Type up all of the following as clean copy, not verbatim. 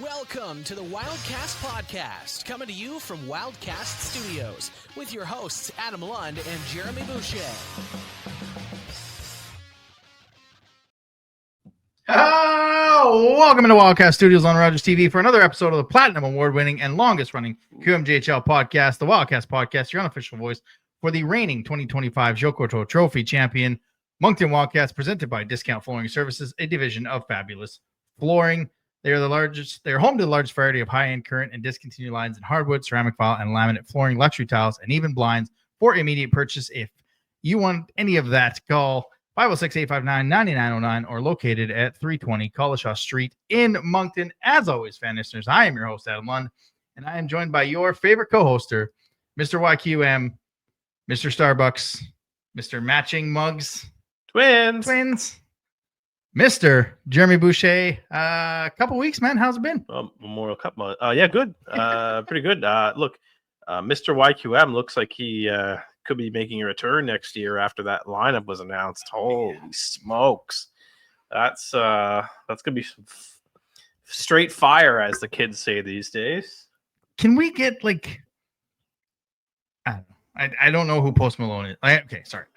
Welcome to the Wildcats podcast, coming to you from Wildcats Studios with your hosts Adam Lund and Jeremy Boucher. Welcome to Wildcats Studios on Rogers TV for another episode of the Platinum Award-winning and longest-running QMJHL podcast, the Wildcats podcast, your unofficial voice for the reigning 2025 Jokoto Trophy champion, Moncton Wildcats, presented by Discount Flooring Services, a division of Fabulous Flooring. They're home to the largest variety of high-end current and discontinued lines in hardwood, ceramic tile, and laminate flooring, luxury tiles, and even blinds for immediate purchase. If you want any of that, call 506-859-9909 or located at 320 Collishaw Street in Moncton. As always, fan listeners, I am your host, Adam Lund, and I am joined by your favorite co-hoster, Mr. YQM, Mr. Starbucks, Mr. Matching Mugs. Twins. Mr. Jeremy Boucher. A couple weeks, man. How's it been? Memorial Cup. Yeah, good. Pretty good. Look, Mr. YQM looks like he could be making a return next year after that lineup was announced. Holy smokes. That's gonna be some straight fire, as the kids say these days. Can we get I don't know who Post Malone is. I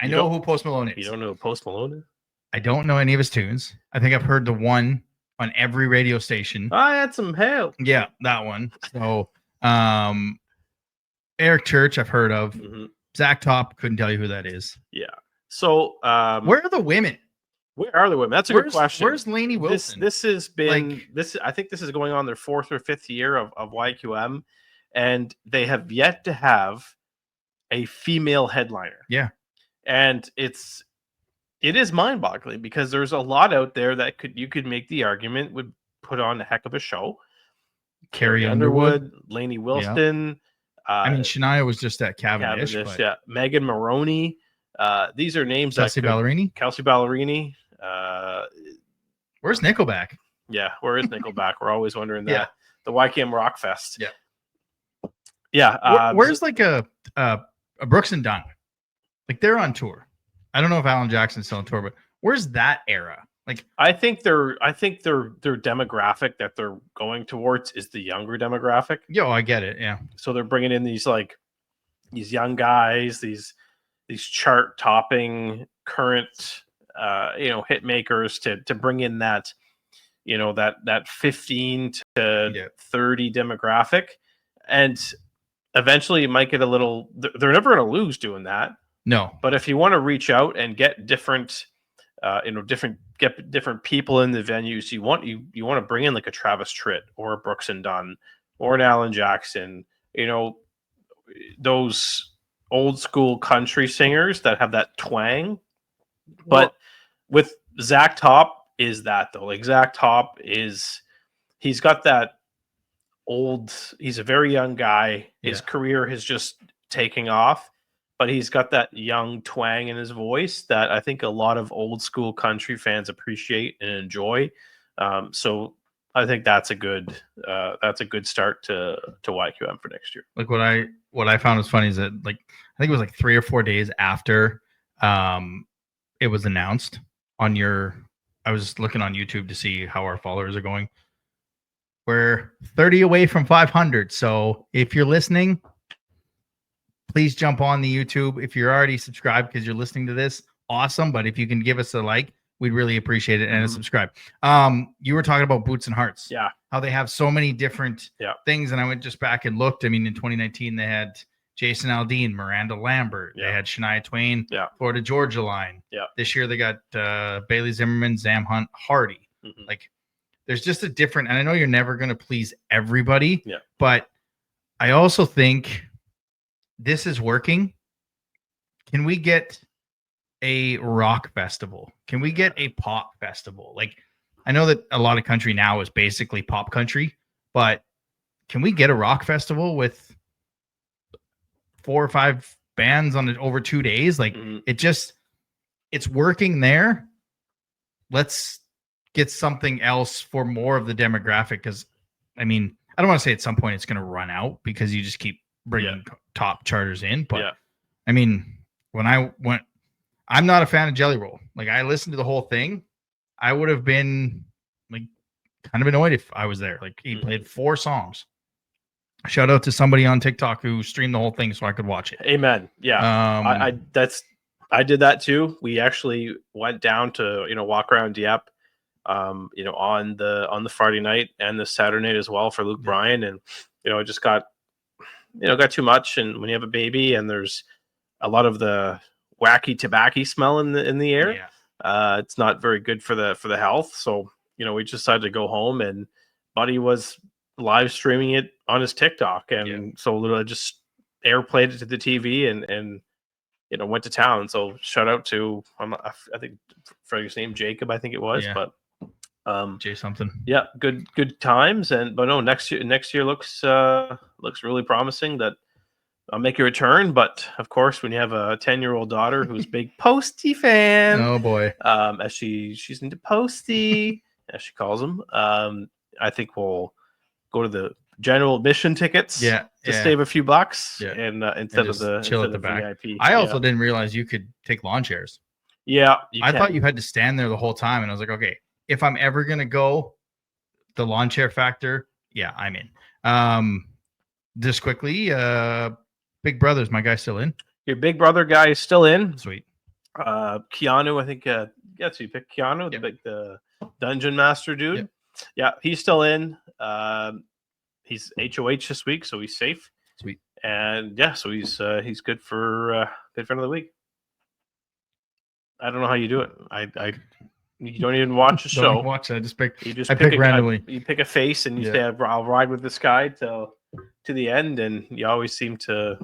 know who Post Malone is. You don't know who Post Malone is? I don't know any of his tunes. I think I've heard the one on every radio station. I had some help. Yeah, that one. So Eric Church, I've heard of. Mm-hmm. Zach Top, couldn't tell you who that is. Yeah. So where are the women? Where are the women? That's a good question. Where's Lainey Wilson? This has been I think this is going on their fourth or fifth year of YQM, and they have yet to have a female headliner. Yeah. And it is mind-boggling because there's a lot out there that you could make the argument would put on a heck of a show. Carrie Underwood, Lainey Wilson. Yeah. Shania was just at Cavendish. Yeah. Megan Maroney. These are names. Kelsey Ballerini. Where's Nickelback? Yeah, where is Nickelback? We're always wondering that. Yeah. The YKM Rock Fest. Yeah. Yeah. Where's a Brooks and Dunn? They're on tour. I don't know if Alan Jackson's still on tour, but where's that era? I think their demographic that they're going towards is the younger demographic. Yo, I get it. Yeah. So they're bringing in these young guys, these chart topping current hit makers to bring in that that 15 to 30 demographic, and eventually you might get a little. They're never going to lose doing that. No, but if you want to reach out and get different people in the venues, you want to bring in a Travis Tritt or a Brooks and Dunn or an Alan Jackson, those old school country singers that have that twang. But with Zach Top is that though, Zach Top he's got that he's a very young guy. His career has just taken off. But he's got that young twang in his voice that I think a lot of old school country fans appreciate and enjoy. So I think that's a good start to YQM for next year. What I found was funny is that I think it was 3 or 4 days after it was announced I was looking on YouTube to see how our followers are going. We're 30 away from 500. So if you're listening, please jump on the YouTube. If you're already subscribed because you're listening to this, awesome. But if you can give us a like, we'd really appreciate it. And a subscribe. You were talking about Boots and Hearts. Yeah. How they have so many different things. And I went just back and looked. In 2019, they had Jason Aldean, Miranda Lambert. They had Shania Twain, Florida Georgia Line. Yeah. This year they got Bailey Zimmerman, Zam Hunt, Hardy. Mm-hmm. There's just a different, and I know you're never going to please everybody. Yeah. But I also think this is working. Can we get a rock festival? Can we get a pop festival? I know that a lot of country now is basically pop country, but can we get a rock festival with 4 or 5 bands on it over 2 days? It's working there. Let's get something else for more of the demographic. Cause I don't want to say at some point it's going to run out because you just keep bringing top charters in. But when I'm not a fan of Jelly Roll. I listened to the whole thing. I would have been kind of annoyed if I was there. Like he played 4 songs. Shout out to somebody on TikTok who streamed the whole thing so I could watch it. Amen. Yeah. I did that too. We actually went down to, walk around Dieppe, on the Friday night and the Saturday night as well for Luke Bryan. And, it just got too much. And when you have a baby and there's a lot of the wacky tobacco smell in the air, it's not very good for the health. So, we just decided to go home, and Buddy was live streaming it on his TikTok. And so literally just airplayed it to the TV and went to town. So shout out to, I think Fred's name, Jacob, I think it was, but Jay something. Yeah, good times. But no, next year looks really promising that I'll make a return. But of course, when you have a 10-year-old daughter who's a big Posty fan, oh boy, as she's into Posty, as she calls him, I think we'll go to the general admission tickets to save a few bucks and instead of the chill at the back. VIP. I also didn't realize you could take lawn chairs. Yeah, I thought you had to stand there the whole time, and I was like, okay, if I'm ever gonna go, the lawn chair factor, I'm in. Just quickly, Big Brother's my guy still in? Your Big Brother guy is still in. Sweet. Keanu, I think. So you picked Keanu, the dungeon master dude. Yep. Yeah, he's still in. He's HOH this week, so he's safe. Sweet. And so he's good for good friend of the week. I don't know how you do it. You don't even watch the show. Watch it. I pick randomly. You pick a face and you say, "I'll ride with this guy to the end," and you always seem to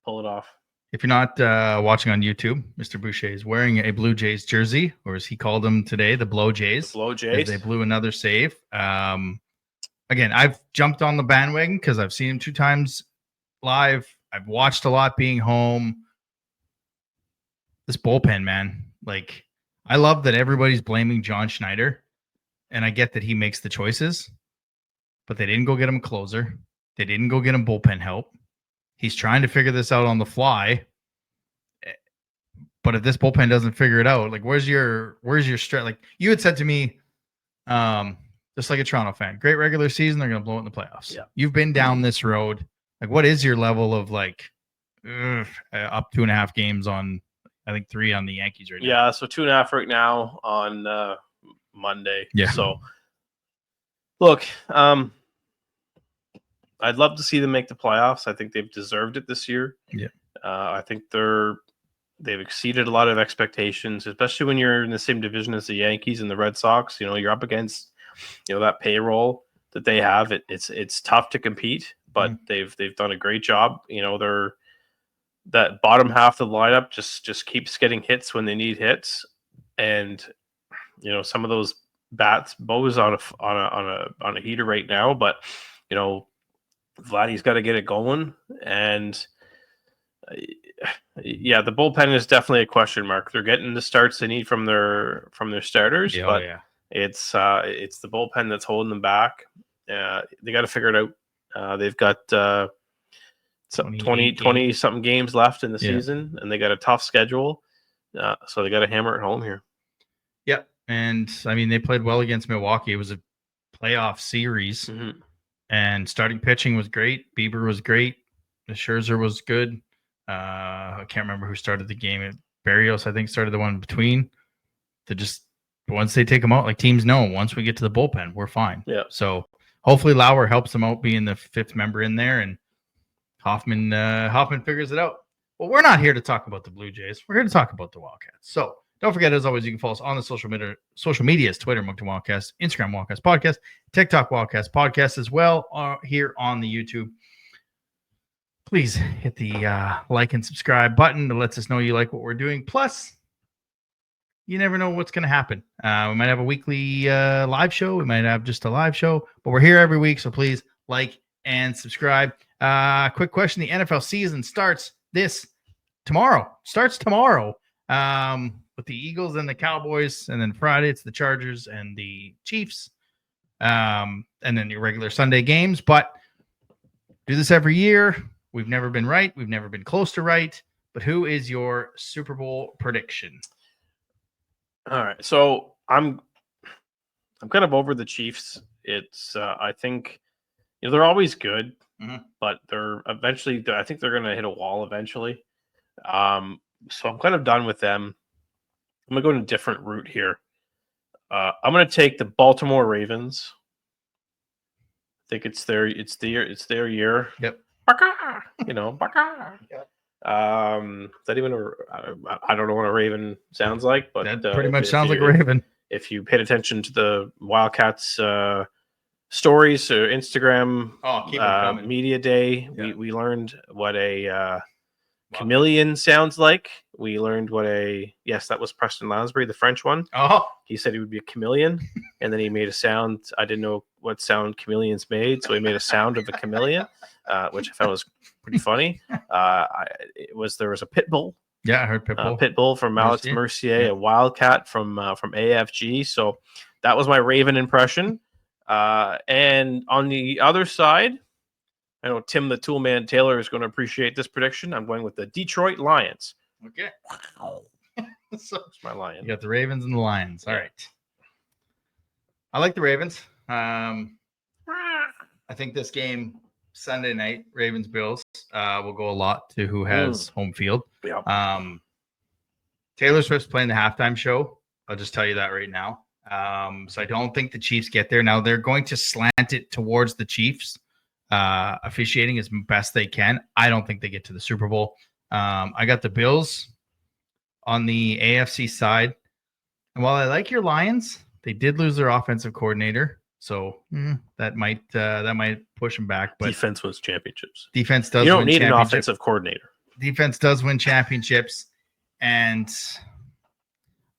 pull it off. If you're not watching on YouTube, Mr. Boucher is wearing a Blue Jays jersey, or as he called them today, the Blow Jays. The Blow Jays. They blew another save. Again, I've jumped on the bandwagon because I've seen him 2 times live. I've watched a lot being home. This bullpen, man. Like, I love that everybody's blaming John Schneider, and I get that he makes the choices, but they didn't go get him a closer. They didn't go get him bullpen help. He's trying to figure this out on the fly. But if this bullpen doesn't figure it out, like, where's your stretch? Like you had said to me, just like a Toronto fan, great regular season, they're going to blow it in the playoffs. Yeah. You've been down this road. Like, what is your level of up 2.5 games on, I think 3 on the Yankees right now? Yeah, so 2.5 right now on Monday. Yeah. So, look, I'd love to see them make the playoffs. I think they've deserved it this year. Yeah. I think they've exceeded a lot of expectations, especially when you're in the same division as the Yankees and the Red Sox. You're up against, that payroll that they have. It's tough to compete, but they've done a great job. They're that bottom half of the lineup just keeps getting hits when they need hits, and some of those bats. Bo's on a heater right now, but Vladdy's got to get it going, and the bullpen is definitely a question mark. They're getting the starts they need from their starters, but it's the bullpen that's holding them back. They got to figure it out. They've got 20 something games left in the season, and they got a tough schedule, so they got to hammer it home here. Yep, and I mean they played well against Milwaukee. It was a playoff series. And starting pitching was great. Bieber was great. Scherzer was good. I can't remember who started the game. Barrios, I think, started the one in between. Once they take them out, like teams know, once we get to the bullpen, we're fine. Yeah. So hopefully Lauer helps them out being the 5th member in there, and Hoffman figures it out. Well, we're not here to talk about the Blue Jays. We're here to talk about the Wildcats. So don't forget, as always, you can follow us on the social medias, Twitter, Moncton Wildcats, Instagram, Wildcats Podcast, TikTok, Wildcats Podcast, as well here on the YouTube. Please hit the like and subscribe button that lets us know you like what we're doing. Plus, you never know what's going to happen. We might have a weekly live show. We might have just a live show, but we're here every week, so please like and subscribe. Quick question. The NFL season starts tomorrow. With the Eagles and the Cowboys, and then Friday it's the Chargers and the Chiefs, and then your regular Sunday games. But do this every year. We've never been right. We've never been close to right. But who is your Super Bowl prediction? All right. So I'm kind of over the Chiefs. It's I think they're always good, but they're eventually. I think they're going to hit a wall eventually. So I'm kind of done with them. I'm going to go in a different route here. I'm going to take the Baltimore Ravens. I think it's their year. Yep. Baka, baka. Yep. That even I don't know what a raven sounds like, but that pretty much sounds like a raven. If you paid attention to the Wildcats stories or Instagram media day, we learned what a chameleon sounds like. We learned what that was Preston Lansbury, the French one. Oh, he said he would be a chameleon, and then he made a sound. I didn't know what sound chameleons made, so he made a sound of a chameleon, which I found was pretty funny. There was a pit bull. Yeah, I heard pit bull. Pit bull from Alex Mercier, a Wildcat from AFG. So that was my Raven impression. And on the other side, I know Tim the Toolman Taylor is going to appreciate this prediction. I'm going with the Detroit Lions. Okay. Wow. So it's my Lion. You got the Ravens and the Lions. All right. I like the Ravens. I think this game Sunday night, Ravens-Bills, will go a lot to who has home field. Yeah. Taylor Swift's playing the halftime show. I'll just tell you that right now. So I don't think the Chiefs get there. Now they're going to slant it towards the Chiefs officiating as best they can. I don't think they get to the Super Bowl. I got the Bills on the AFC side. And while I like your Lions, they did lose their offensive coordinator. So that might push them back. But defense wins championships. Defense does. You don't need an offensive coordinator. Defense does win championships, and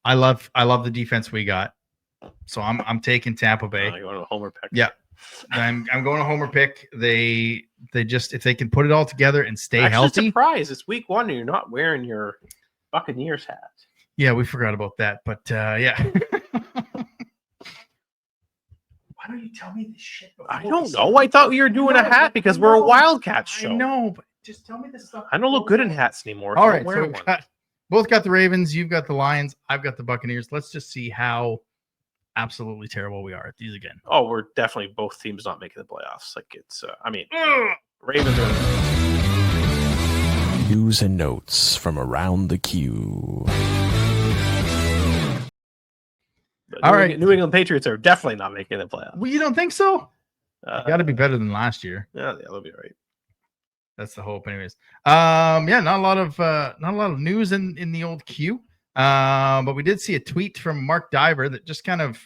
I love the defense we got. So I'm taking Tampa Bay. You want a homer pick? Yeah, I'm going to homer pick. They just, if they can put it all together and stay healthy. Surprise! It's week 1 and you're not wearing your Buccaneers hat. Yeah, we forgot about that, but yeah. Why don't you tell me this shit? I don't know. I thought we were doing a hat because we're a Wildcats show. I know, but just tell me this stuff. I don't look good in hats anymore. All right, so both got the Ravens. You've got the Lions. I've got the Buccaneers. Let's just see how absolutely terrible we are at these again. Oh, we're definitely both teams not making the playoffs. Like it's, Ravens are. News and notes from around the Q. All right, New England Patriots are definitely not making the playoffs. Well, you don't think so? Got to be better than last year. Yeah, they'll be right. That's the hope, anyways. Not a lot of news in the old Q. But we did see a tweet from Mark Diver that just kind of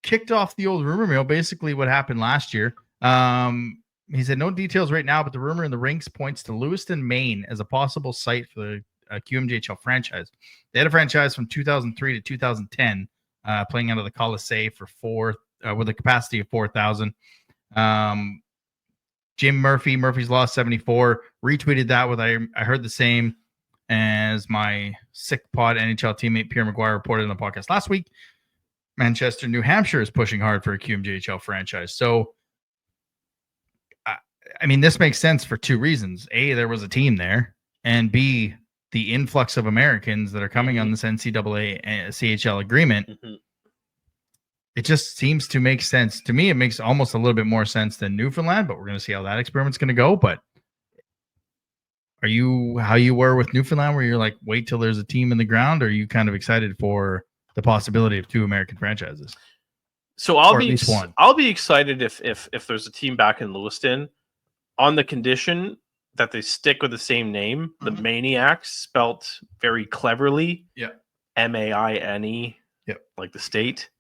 kicked off the old rumor mill. Basically, what happened last year. He said no details right now, but the rumor in the rinks points to Lewiston, Maine, as a possible site for the QMJHL franchise. They had a franchise from 2003 to 2010. Playing out of the Colisée for with a capacity of 4,000. Jim Murphy's Law 74 retweeted that with I heard the same as my sick pod NHL teammate Pierre McGuire reported on the podcast last week. Manchester, New Hampshire is pushing hard for a QMJHL franchise. So, I mean, this makes sense for two reasons. A, there was a team there, and B, the influx of Americans that are coming on this NCAA CHL agreement, it just seems to make sense. To me, it makes almost a little bit more sense than Newfoundland, but we're going to see how that experiment's going to go. But are you how you were with Newfoundland, where you're like, wait till there's a team in the ground, or are you kind of excited for the possibility of two American franchises? So I'll be excited if there's a team back in Lewiston on the condition that they stick with the same name, the Maniacs, spelt very cleverly. Yeah. MAINE. Yep. Like the state.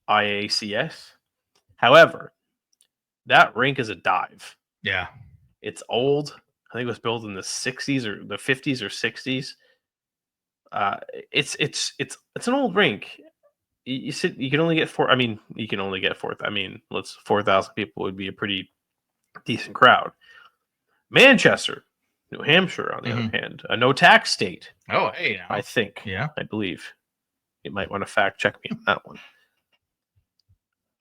IACS. However, that rink is a dive. Yeah. It's old. I think it was built in the 60s or the 50s or 60s. It's an old rink. You can only get 4,000 people would be a pretty decent crowd. Manchester, New Hampshire, on the other hand, a no tax state. Oh, hey, now. I think. Yeah, I believe. You might want to fact check me on that one.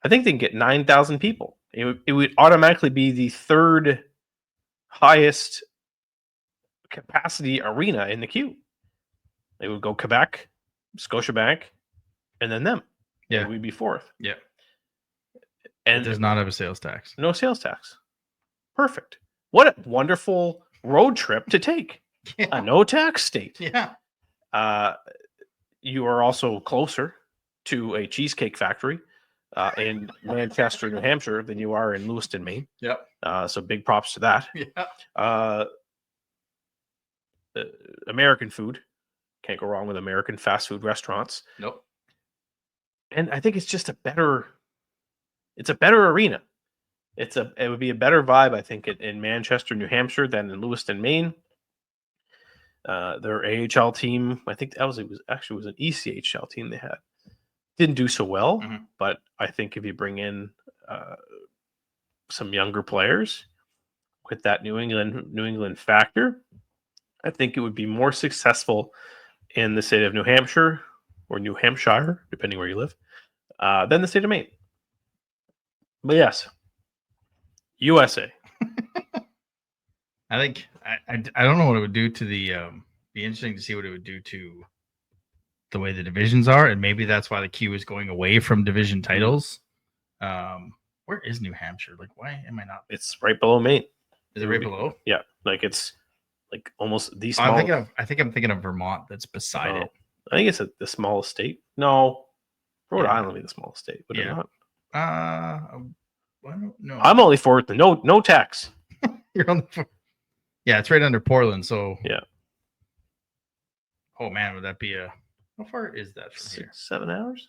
I think they can get 9,000 people. It would automatically be the third highest capacity arena in the queue. They would go Quebec, Scotiabank, and then them. Yeah. And we'd be fourth. Yeah. And it does not have a sales tax. No sales tax. Perfect. What a wonderful road trip to take. Yeah. A no tax state. Yeah. You are also closer to a cheesecake factory in Manchester, New Hampshire than you are in Lewiston, Maine. Yep. So big props to that. Yeah. American food. Can't go wrong with American fast food restaurants. Nope. And I think it's just a better arena. It would be a better vibe, I think, in Manchester, New Hampshire than in Lewiston, Maine. Their AHL team, I think it was an ECHL team they had. Didn't do so well, but I think if you bring in some younger players with that New England factor, I think it would be more successful in the state of New Hampshire or New Hampshire, depending where you live, than the state of Maine. But yes, USA. I think I don't know what it would do to the be interesting to see what it would do to the way the divisions are, and maybe that's why the Q is going away from division titles. Where is New Hampshire? Like, why am I not? It's right below Maine. Is it right below? Yeah, like it's like almost the small. I think I'm thinking of Vermont. That's beside it. I think it's the smallest state. No, Rhode Island would be the smallest state. Would it not? I don't know. I'm only for the no tax. You're on the. Yeah, it's right under Portland. So yeah. Oh man, would that be a? How far is that from here? 7 hours.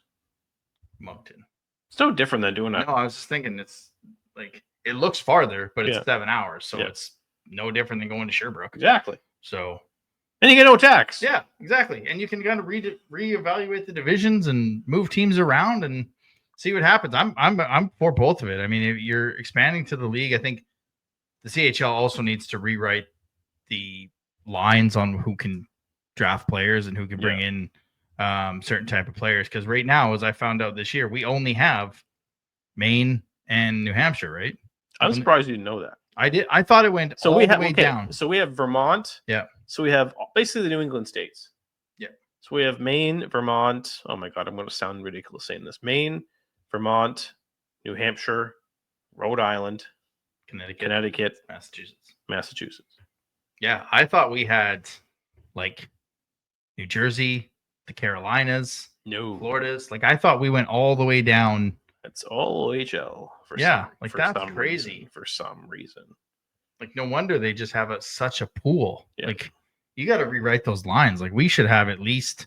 Moncton. It's no different than doing that. No, I was just thinking it's like it looks farther, but it's 7 hours, so it's no different than going to Sherbrooke. Exactly. So, and you get no tax. Yeah, exactly. And you can kind of reevaluate the divisions and move teams around and see what happens. I'm for both of it. I mean, if you're expanding to the league, I think the CHL also needs to rewrite the lines on who can draft players and who can bring in certain type of players. Because right now, as I found out this year, we only have Maine and New Hampshire, right? I'm surprised you didn't know that. I did. I thought it went all the way down. So we have Vermont. Yeah. So we have basically the New England states. Yeah. So we have Maine, Vermont. Oh my God, I'm going to sound ridiculous saying this. Maine, Vermont, New Hampshire, Rhode Island, Connecticut, Massachusetts. Yeah, I thought we had like New Jersey, the Carolinas, Florida's. Like I thought we went all the way down. It's all OHL. That's crazy for some reason. Like no wonder they just have such a pool. Yeah. Like you got to rewrite those lines. Like we should have at least,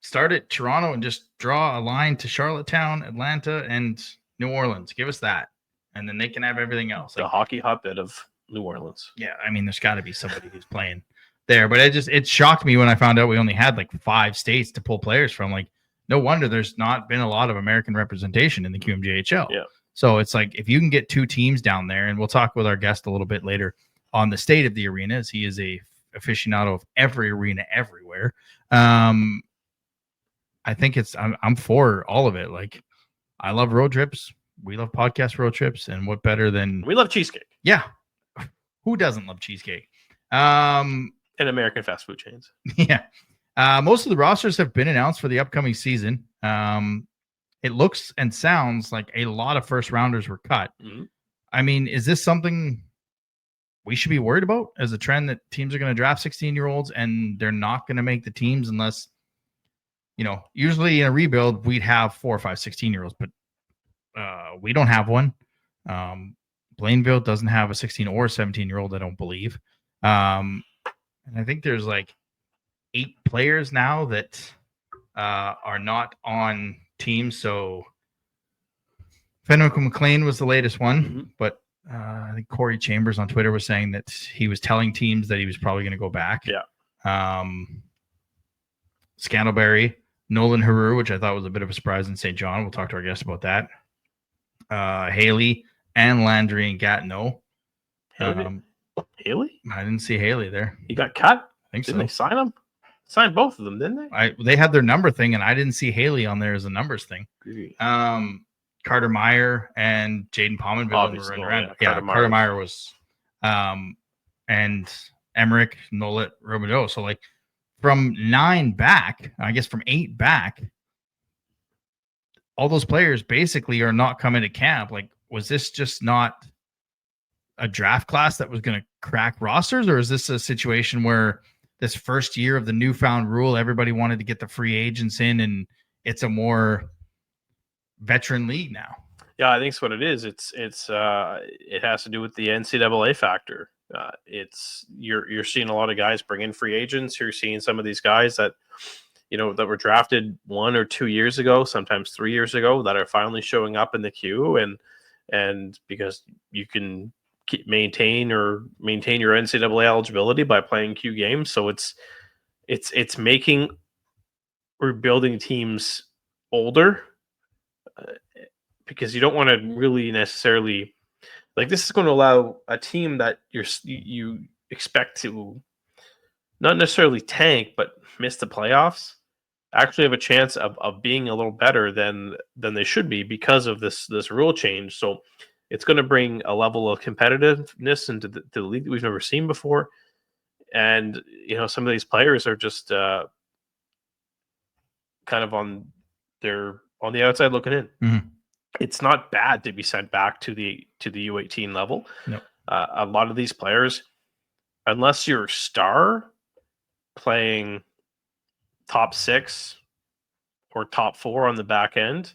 start at Toronto and just draw a line to Charlottetown, Atlanta, and New Orleans. Give us that, and then they can have everything else. The hockey hotbed of New Orleans. Yeah, I mean, there's got to be somebody who's playing there, but it shocked me when I found out we only had like 5 states to pull players from. Like, no wonder there's not been a lot of American representation in the QMJHL. Yeah. So it's like if you can get 2 teams down there, and we'll talk with our guest a little bit later on the state of the arena, as he is a aficionado of every arena everywhere. I think I'm for all of it. Like, I love road trips. We love podcast road trips, and what better than we love cheesecake? Yeah. Who doesn't love cheesecake? And American fast food chains. Yeah. Most of the rosters have been announced for the upcoming season. It looks and sounds like a lot of first rounders were cut. Mm-hmm. I mean, is this something we should be worried about as a trend that teams are going to draft 16-year-olds and they're not going to make the teams unless, usually in a rebuild, we'd have 4 or 5 16-year-olds, but we don't have one. Blainville doesn't have a 16 or 17-year-old, I don't believe. And I think there's like 8 players now that are not on teams. So Fenwick McLean was the latest one, but I think Corey Chambers on Twitter was saying that he was telling teams that he was probably going to go back. Yeah. Scantlebury, Nolan Haru, which I thought was a bit of a surprise in St. John. We'll talk to our guest about that. Haley and Landry and Gatineau. Haley? I didn't see Haley there. He got cut? I think didn't so. They sign him? Signed both of them, didn't they? They had their number thing, and I didn't see Haley on there as a numbers thing. Carter Meyer and Jaden Pominville were in around. Yeah, Carter Meyer was, and Emmerich, Nolet, Robideau. So like from 9 back, I guess from 8 back, all those players basically are not coming to camp. Like, was this just not a draft class that was going to crack rosters, or is this a situation where this first year of the newfound rule, everybody wanted to get the free agents in, and it's a more veteran league now? Yeah, I think it's what it is. It has to do with the NCAA factor. You're seeing a lot of guys bring in free agents. You're seeing some of these guys that that were drafted 1 or 2 years ago, sometimes 3 years ago, that are finally showing up in the queue, and because you can maintain your NCAA eligibility by playing Q games, so it's making rebuilding teams older, because you don't want to really necessarily, like, this is going to allow a team that you expect to not necessarily tank but miss the playoffs actually have a chance of being a little better than they should be because of this rule change. So it's going to bring a level of competitiveness into the league that we've never seen before. And, some of these players are just kind of on the outside looking in. Mm-hmm. It's not bad to be sent back to the U18 level. No. A lot of these players, unless you're a star playing top 6 or top 4 on the back end,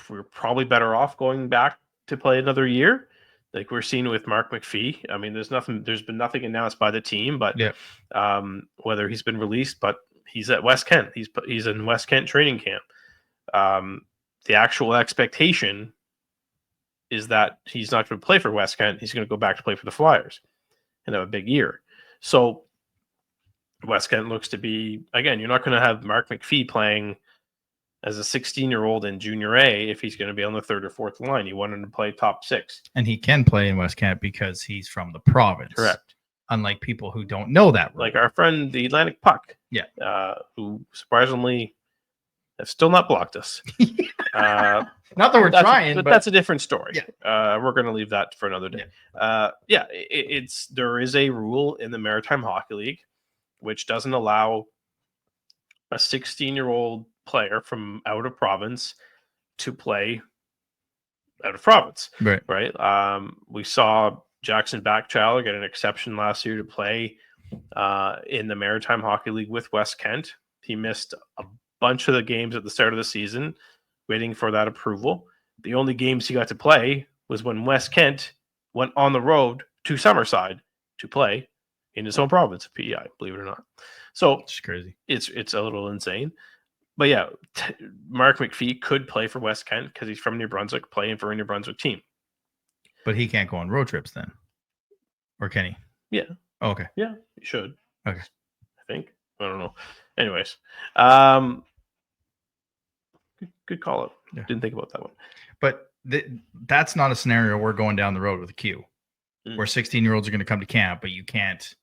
we're probably better off going back to play another year, like we're seeing with Mark McPhee. I mean, there's been nothing announced by the team, but whether he's been released, but he's at West Kent. He's in West Kent training camp. The actual expectation is that he's not going to play for West Kent. He's going to go back to play for the Flyers and have a big year. So West Kent looks to be, again, you're not going to have Mark McPhee playing as a 16-year-old in Junior A if he's going to be on the 3rd or 4th line. You want him to play top 6. And he can play in West Kent because he's from the province. Correct. Unlike people who don't know that rule. Like our friend, the Atlantic Puck. Yeah. Who surprisingly have still not blocked us. Not that we're trying, but that's a different story. Yeah. We're going to leave that for another day. Yeah. There is a rule in the Maritime Hockey League which doesn't allow a 16-year-old player from out of province to play out of province. Right. We saw Jackson Backchild get an exception last year to play in the Maritime Hockey League with West Kent. He missed a bunch of the games at the start of the season waiting for that approval. The only games he got to play was when West Kent went on the road to Summerside to play in his home province of PEI, believe it or not. So it's crazy. It's a little insane. But yeah, Mark McPhee could play for West Kent because he's from New Brunswick, playing for a New Brunswick team. But he can't go on road trips then. Or can he? Yeah. Oh, okay. Yeah, he should. Okay. I think. I don't know. Anyways. Good call out. Yeah. Didn't think about that one. But that's not a scenario we're going down the road with a Q, where 16-year-olds are going to come to camp, but you can't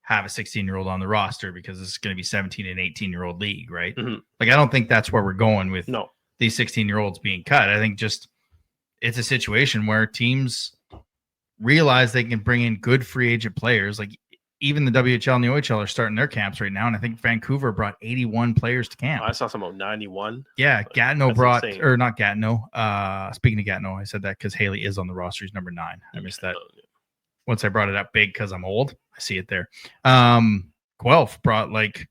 have a 16-year-old on the roster because it's going to be 17 and 18-year-old league, right? Mm-hmm. Like, I don't think that's where we're going with these 16-year-olds being cut. I think just it's a situation where teams realize they can bring in good free agent players. Like, even the WHL and the OHL are starting their camps right now, and I think Vancouver brought 81 players to camp. I saw some about 91. Yeah, Gatineau brought, insane. Or not Gatineau. Speaking of Gatineau, I said that because Haley is on the roster. He's number 9. I missed that. Once I brought it up big because I'm old, I see it there. Guelph brought like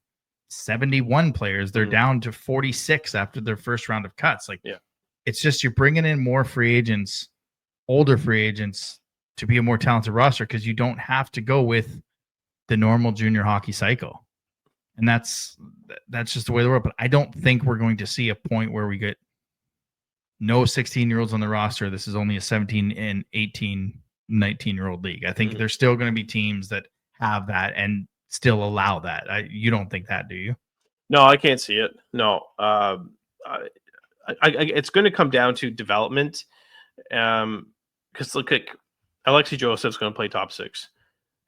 71 players. They're down to 46 after their first round of cuts. Like, it's just you're bringing in more free agents, older free agents, to be a more talented roster because you don't have to go with the normal junior hockey cycle. And that's just the way the world. But I don't think we're going to see a point where we get no 16-year-olds on the roster. This is only a 17 and 18, 19-year-old league. I think there's still going to be teams that have that and still allow that. You don't think that, do you? No, I can't see it. No. It's going to come down to development. Because look at Alexis Joesph is going to play top 6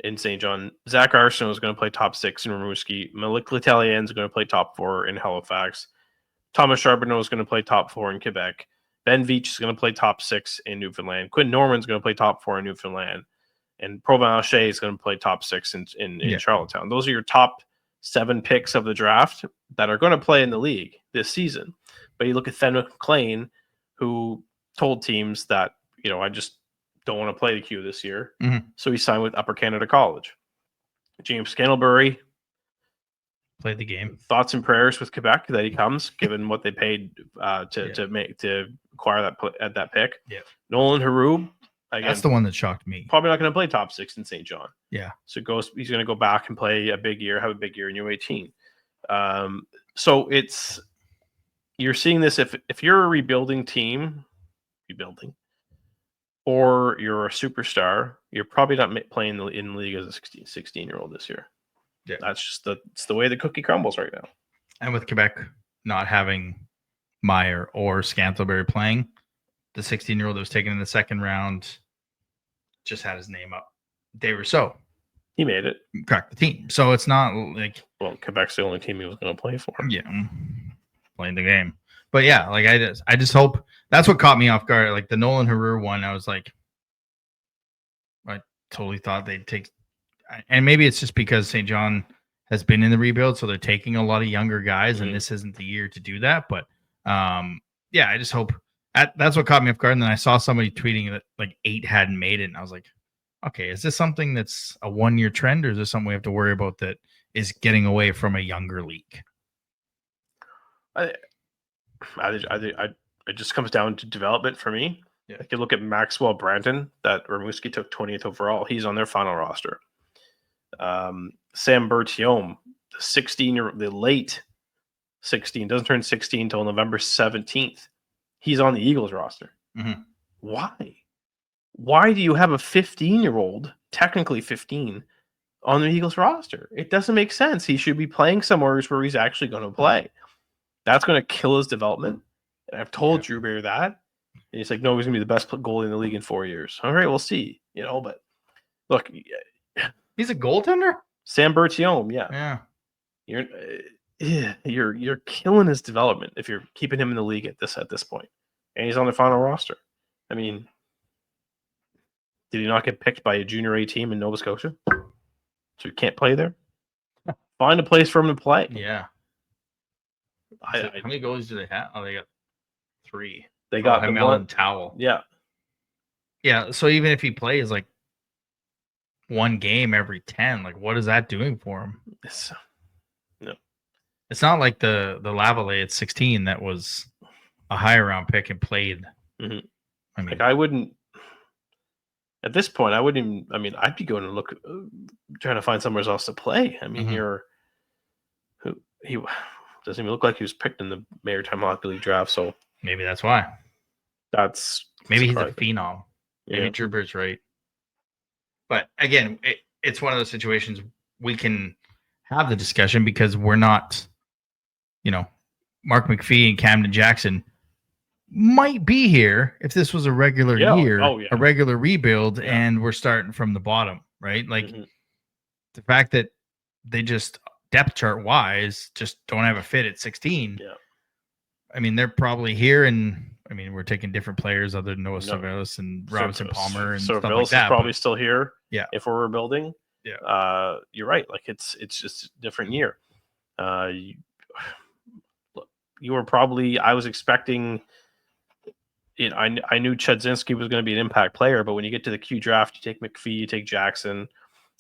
in St. John. Zach Arsenault is going to play top 6 in Rimouski. Malik Letellier is going to play top 4 in Halifax. Thomas Charbonneau is going to play top 4 in Quebec. Ben Veach is going to play top 6 in Newfoundland. Quinn Norman's going to play top 4 in Newfoundland. And Provencher is going to play top 6 in Charlottetown. Those are your top 7 picks of the draft that are going to play in the league this season. But you look at Fenwick McLean, who told teams that, I just don't want to play the Q this year. Mm-hmm. So he signed with Upper Canada College. James Scantlebury played the game. Thoughts and prayers with Quebec that he comes, given what they paid to acquire that pick. Yeah. Nolan Haroux, again, that's the one that shocked me. Probably not going to play top 6 in St. John. Yeah. So he's going to go back and play have a big year in U18. So you're seeing this if you're a rebuilding team, or you're a superstar, you're probably not playing in the league as a 16-year-old this year. Yeah, that's just it's the way the cookie crumbles right now. And with Quebec not having Meyer or Scantlebury playing, the 16-year-old that was taken in the second round just had his name up. Des Rousseau. He made it. Cracked the team. So it's not like... Well, Quebec's the only team he was going to play for. Yeah. Playing the game. But yeah, like I just hope... That's what caught me off guard. Like the Nolan Haroux one, I was like... I totally thought they'd take... And maybe it's just because St. John has been in the rebuild, so they're taking a lot of younger guys, and this isn't the year to do that. But yeah, I just hope that's what caught me off guard. And then I saw somebody tweeting that like 8 hadn't made it, and I was like, okay, is this something that's a 1-year trend, or is this something we have to worry about that is getting away from a younger league? It just comes down to development for me. Yeah. I could look at Maxwell Brandon that Rimouski took 20th overall. He's on their final roster. Sam Bertiome, the late 16, doesn't turn 16 until November 17th. He's on the Eagles roster. Mm-hmm. Why do you have a 15-year-old, technically 15, on the Eagles roster? It doesn't make sense. He should be playing somewhere where he's actually going to play. That's going to kill his development. And I've told Drew Bear that. And he's like, no, he's going to be the best goalie in the league in 4 years. All right, we'll see. But look, he's a goaltender? Sam Bertiome, yeah. You're killing his development if you're keeping him in the league at this point. And he's on the final roster. I mean, did he not get picked by a junior A team in Nova Scotia? So he can't play there? Find a place for him to play. Yeah. How many goalies do they have? Oh, they got 3. They got Hamel and Towel. Yeah. Yeah. So even if he plays like 1 game every 10, like what is that doing for him? No. It's not like the Lavallee at 16 that was a higher round pick and played. Mm-hmm. I mean, I wouldn't. At this point, I wouldn't even. I mean, I'd be going to look, trying to find somewhere else to play. I mean, he doesn't even look like he was picked in the Maritime Hockey League draft. So maybe that's why. Maybe he's a phenom. Maybe Drew Bear's right. But again, it's one of those situations we can have the discussion because we're not, Mark McPhee and Camden Jackson might be here if this was a regular year, a regular rebuild, and we're starting from the bottom, right? Like the fact that they just depth chart wise just don't have a fit at 16. Yeah. I mean, they're probably here, and I mean, we're taking different players other than Noah Cervelis and Robinson Palmer and stuff like that. Is probably still here. Yeah. If we're rebuilding. Yeah. You're right. Like it's just a different year. You were probably, I was expecting, I knew Chudzinski was going to be an impact player, but when you get to the Q draft, you take McPhee, you take Jackson,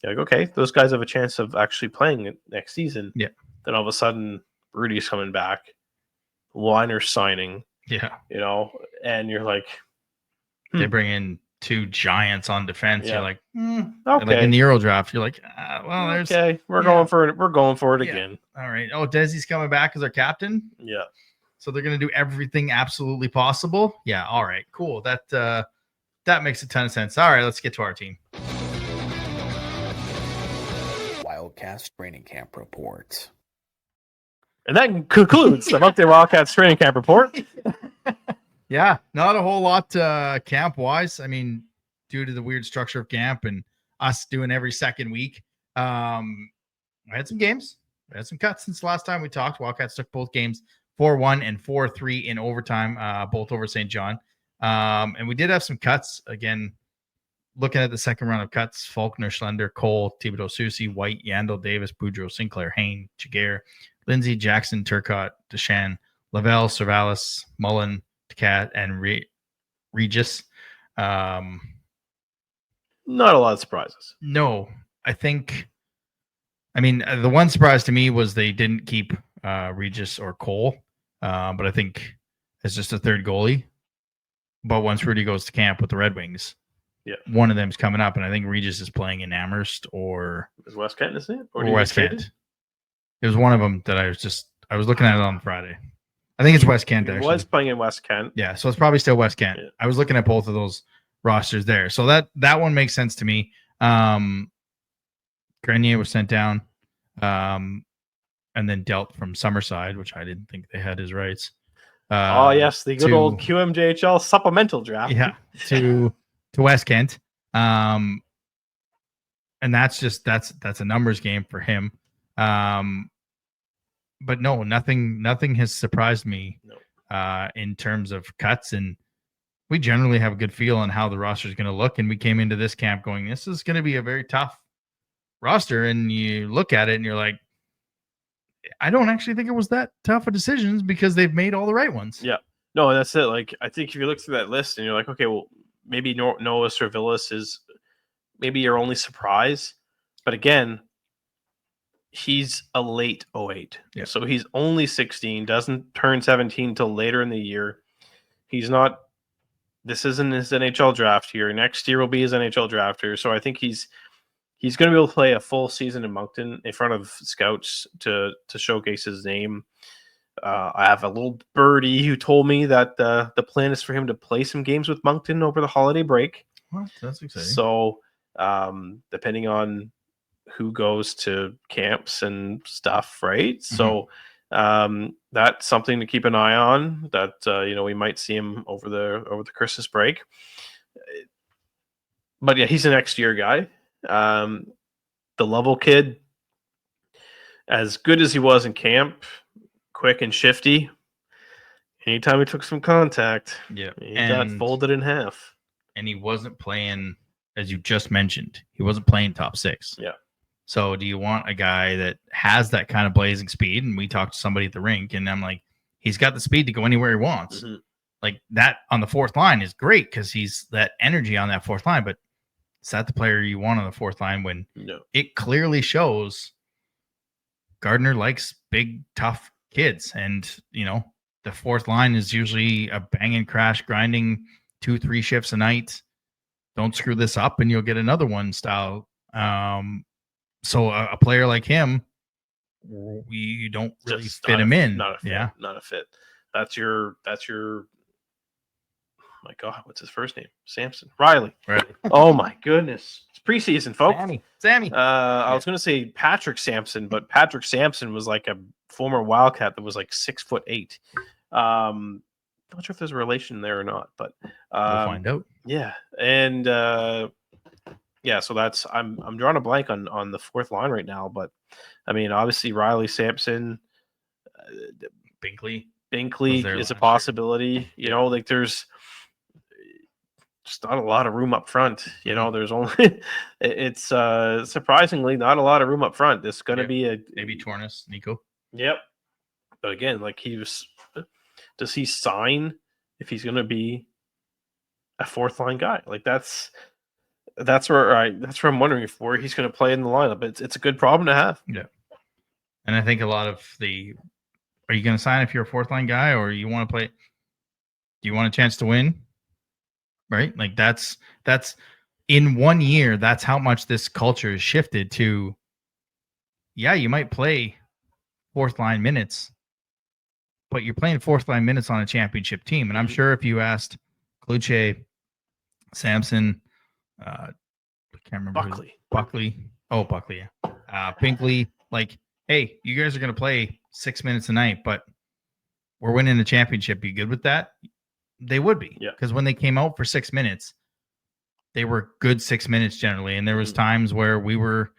you're like, okay, those guys have a chance of actually playing it next season. Yeah. Then all of a sudden, Rudy's coming back, Weiner's signing. Yeah. And you're like, they bring in 2 giants on defense. Yeah. You're like, okay. Like in the Euro draft, you're like, there's okay. We're going for it again. All right. Oh, Desi's coming back as our captain. Yeah. So they're going to do everything absolutely possible. Yeah. All right. Cool. That makes a ton of sense. All right. Let's get to our team. Wildcats training camp report. And that concludes the monthly Wildcats training camp report. Yeah, not a whole lot camp wise. I mean, due to the weird structure of camp and us doing every second week, I had some games. I had some cuts since the last time we talked. Wildcats took both games 4-1 and 4-3 in overtime, both over St. John. And we did have some cuts. Again, looking at the second round of cuts, Faulkner, Schlender, Cole, Thibodeau, Susie, White, Yandel, Davis, Boudreaux, Sinclair, Hain, Jaguar, Lindsay, Jackson, Turcotte, Deshan, Lavelle, Cervalis, Mullen, Cat, and Regis. Not a lot of surprises. No, I think. I mean, the one surprise to me was they didn't keep Regis or Cole, but I think it's just a third goalie. But once Rudy goes to camp with the Red Wings, one of them's coming up, and I think Regis is playing in Amherst or is West Kent, isn't it? Or West Kent. It was one of them that I was looking at it on Friday. I think it's West Kent. Actually, was playing in West Kent. Yeah, so it's probably still West Kent. Yeah. I was looking at both of those rosters there, so that one makes sense to me. Grenier was sent down, and then dealt from Summerside, which I didn't think they had his rights. Yes, the good old QMJHL supplemental draft. Yeah, to West Kent, and that's a numbers game for him. But no, nothing has surprised me in terms of cuts, and we generally have a good feel on how the roster is going to look. And we came into this camp going, this is going to be a very tough roster, and you look at it and you're like, I don't actually think it was that tough of decisions because they've made all the right ones. Yeah. No, that's it. Like, I think if you look through that list and you're like, okay, well, maybe Noah Servillis is maybe your only surprise. But again, he's a late 08. Yeah. So he's only 16, doesn't turn 17 till later in the year. This isn't his NHL draft year. Next year will be his NHL draft year. So I think he's going to be able to play a full season in Moncton in front of scouts to showcase his name. I have a little birdie who told me that the plan is for him to play some games with Moncton over the holiday break. What? That's exciting. So depending on who goes to camps and stuff, right? Mm-hmm. So that's something to keep an eye on. That we might see him over the Christmas break. But yeah, he's a next year guy. The Lovell kid, as good as he was in camp, quick and shifty. Anytime he took some contact, he got folded in half. And he wasn't playing, as you just mentioned, he wasn't playing top six. Yeah. So do you want a guy that has that kind of blazing speed? And we talked to somebody at the rink, and I'm like, he's got the speed to go anywhere he wants. Mm-hmm. Like that on the fourth line is great because he's that energy on that fourth line, but is that the player you want on the fourth line when it clearly shows Gardner likes big, tough kids? And, the fourth line is usually a bang and crash, grinding 2-3 shifts a night. Don't screw this up and you'll get another one style. So a player like him, you don't really fit him in. Not a fit. Yeah. Not a fit. That's your my God, what's his first name? Samson. Riley. Right. Oh my goodness. It's preseason, folks. Sammy. I was going to say Patrick Sampson, but Patrick Sampson was like a former Wildcat that was like 6'8". Not sure if there's a relation there or not, but we'll find out. Yeah. And so that's I'm drawing a blank on the fourth line right now, but I mean, obviously Riley, Sampson, Binkley is a possibility. Like there's just not a lot of room up front. There's only it's surprisingly not a lot of room up front. This is going to be maybe Tornes, Nico. Yep. But again, like does he sign if he's going to be a fourth line guy? Like that's where I'm wondering where he's going to play in the lineup. It's a good problem to have. Yeah. And I think a lot of are you going to sign if you're a fourth line guy, or you want to play? Do you want a chance to win? Right? Like that's in 1 year, that's how much this culture has shifted to. Yeah, you might play fourth line minutes, but you're playing fourth line minutes on a championship team. And I'm sure if you asked Kluche, Sampson, I can't remember Buckley. Oh, Buckley, yeah. Binkley, like, hey, you guys are going to play 6 minutes a night, but we're winning the championship. You good with that? They would be. Yeah. Because when they came out for 6 minutes, they were good 6 minutes generally. And there was times where we were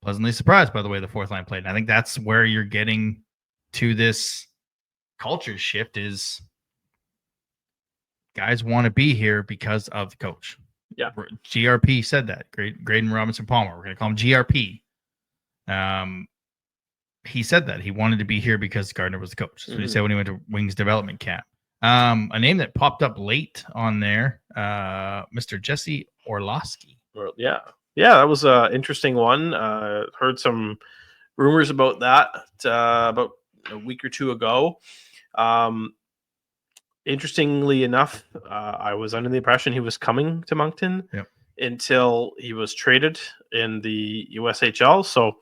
pleasantly surprised by the way the fourth line played. And I think that's where you're getting to this culture shift is guys want to be here because of the coach. Yeah. GRP said that. Graydon Robinson Palmer. We're going to call him GRP. He said that he wanted to be here because Gardner was the coach. That's what he said when he went to Wings development camp. A name that popped up late on there, Mr. Jesse Orlowski. Yeah, that was an interesting one. Heard some rumors about that about a week or two ago. Interestingly enough, I was under the impression he was coming to Moncton until he was traded in the USHL. So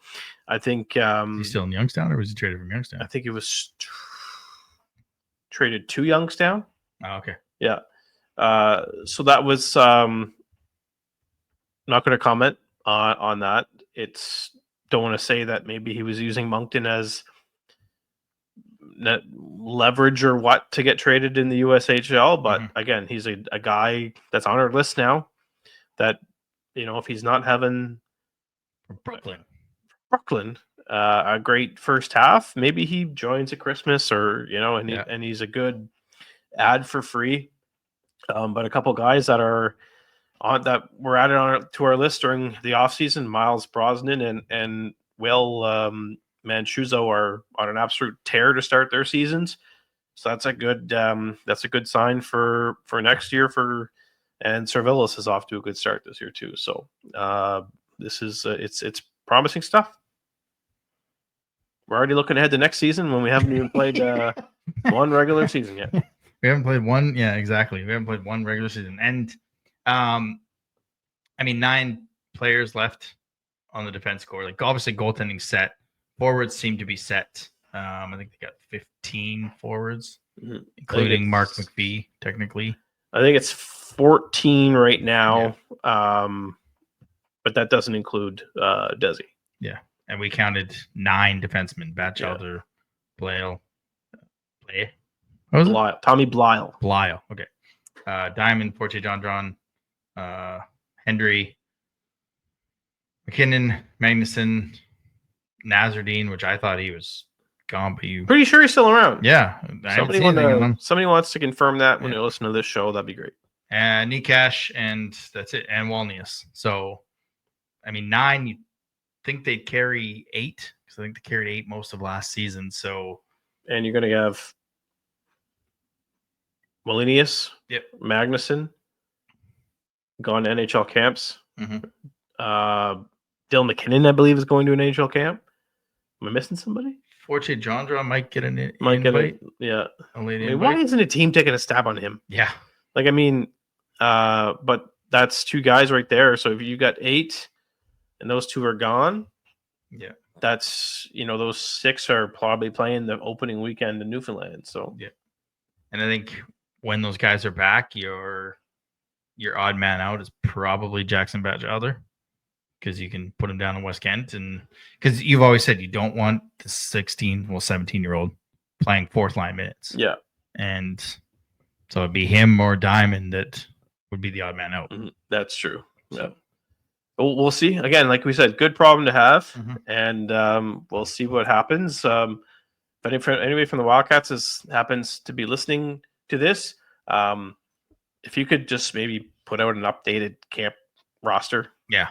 I think he's still in Youngstown, or was he traded from Youngstown? I think he was traded to Youngstown. Oh, okay. Yeah. So that was not going to comment on that. Don't want to say that maybe he was using Moncton as net leverage or what to get traded in the USHL. But again, he's a guy that's on our list now that, if he's not having Brooklyn, a great first half, maybe he joins at Christmas or, and he's a good ad for free. But a couple guys that are that were added to our list during the offseason, Miles Brosnan and Will Manchuso are on an absolute tear to start their seasons. So that's a good sign for next year and Cervillos is off to a good start this year too. So this is it's promising stuff. We're already looking ahead to next season when we haven't even played one regular season yet. We haven't played one. Yeah, exactly. We haven't played one regular season. And 9 players left on the defense core. Like obviously goaltending set. Forwards seem to be set. I think they got 15 forwards, including Mark McPhee, technically. I think it's 14 right now. Yeah. But that doesn't include Desi. Yeah. And we counted 9 defensemen. Batchelder, Blale. What was it? Tommy Blyle. Okay. Diamond, Forte John, Hendry, McKinnon, Magnuson, Nazardine, which I thought he was gone, but you pretty sure he's still around. Yeah. Somebody wants to confirm that when you listen to this show, that'd be great. And Nikash, and that's it, and Walnius. So 9, you think they'd carry 8, because I think they carried 8 most of last season. So and you're gonna have Molinius, Magnuson, gone to NHL camps. Dylan McKinnon, I believe, is going to an NHL camp. Am I missing somebody? Forte Jandra might get an invite. Why isn't a team taking a stab on him? Yeah. But that's 2 guys right there. So if you got 8 and those 2 are gone, that's, those 6 are probably playing the opening weekend in Newfoundland. So, and I think when those guys are back, your odd man out is probably Jackson Batchelder, because you can put him down in West Kent, and because you've always said you don't want the 17-year-old playing 4th line minutes. Yeah. And so it'd be him or Diamond that would be the odd man out. That's true. Yeah. We'll see. Again, like we said, good problem to have, and we'll see what happens. If anybody from the Wildcats happens to be listening to this, if you could just maybe put out an updated camp roster. Yeah.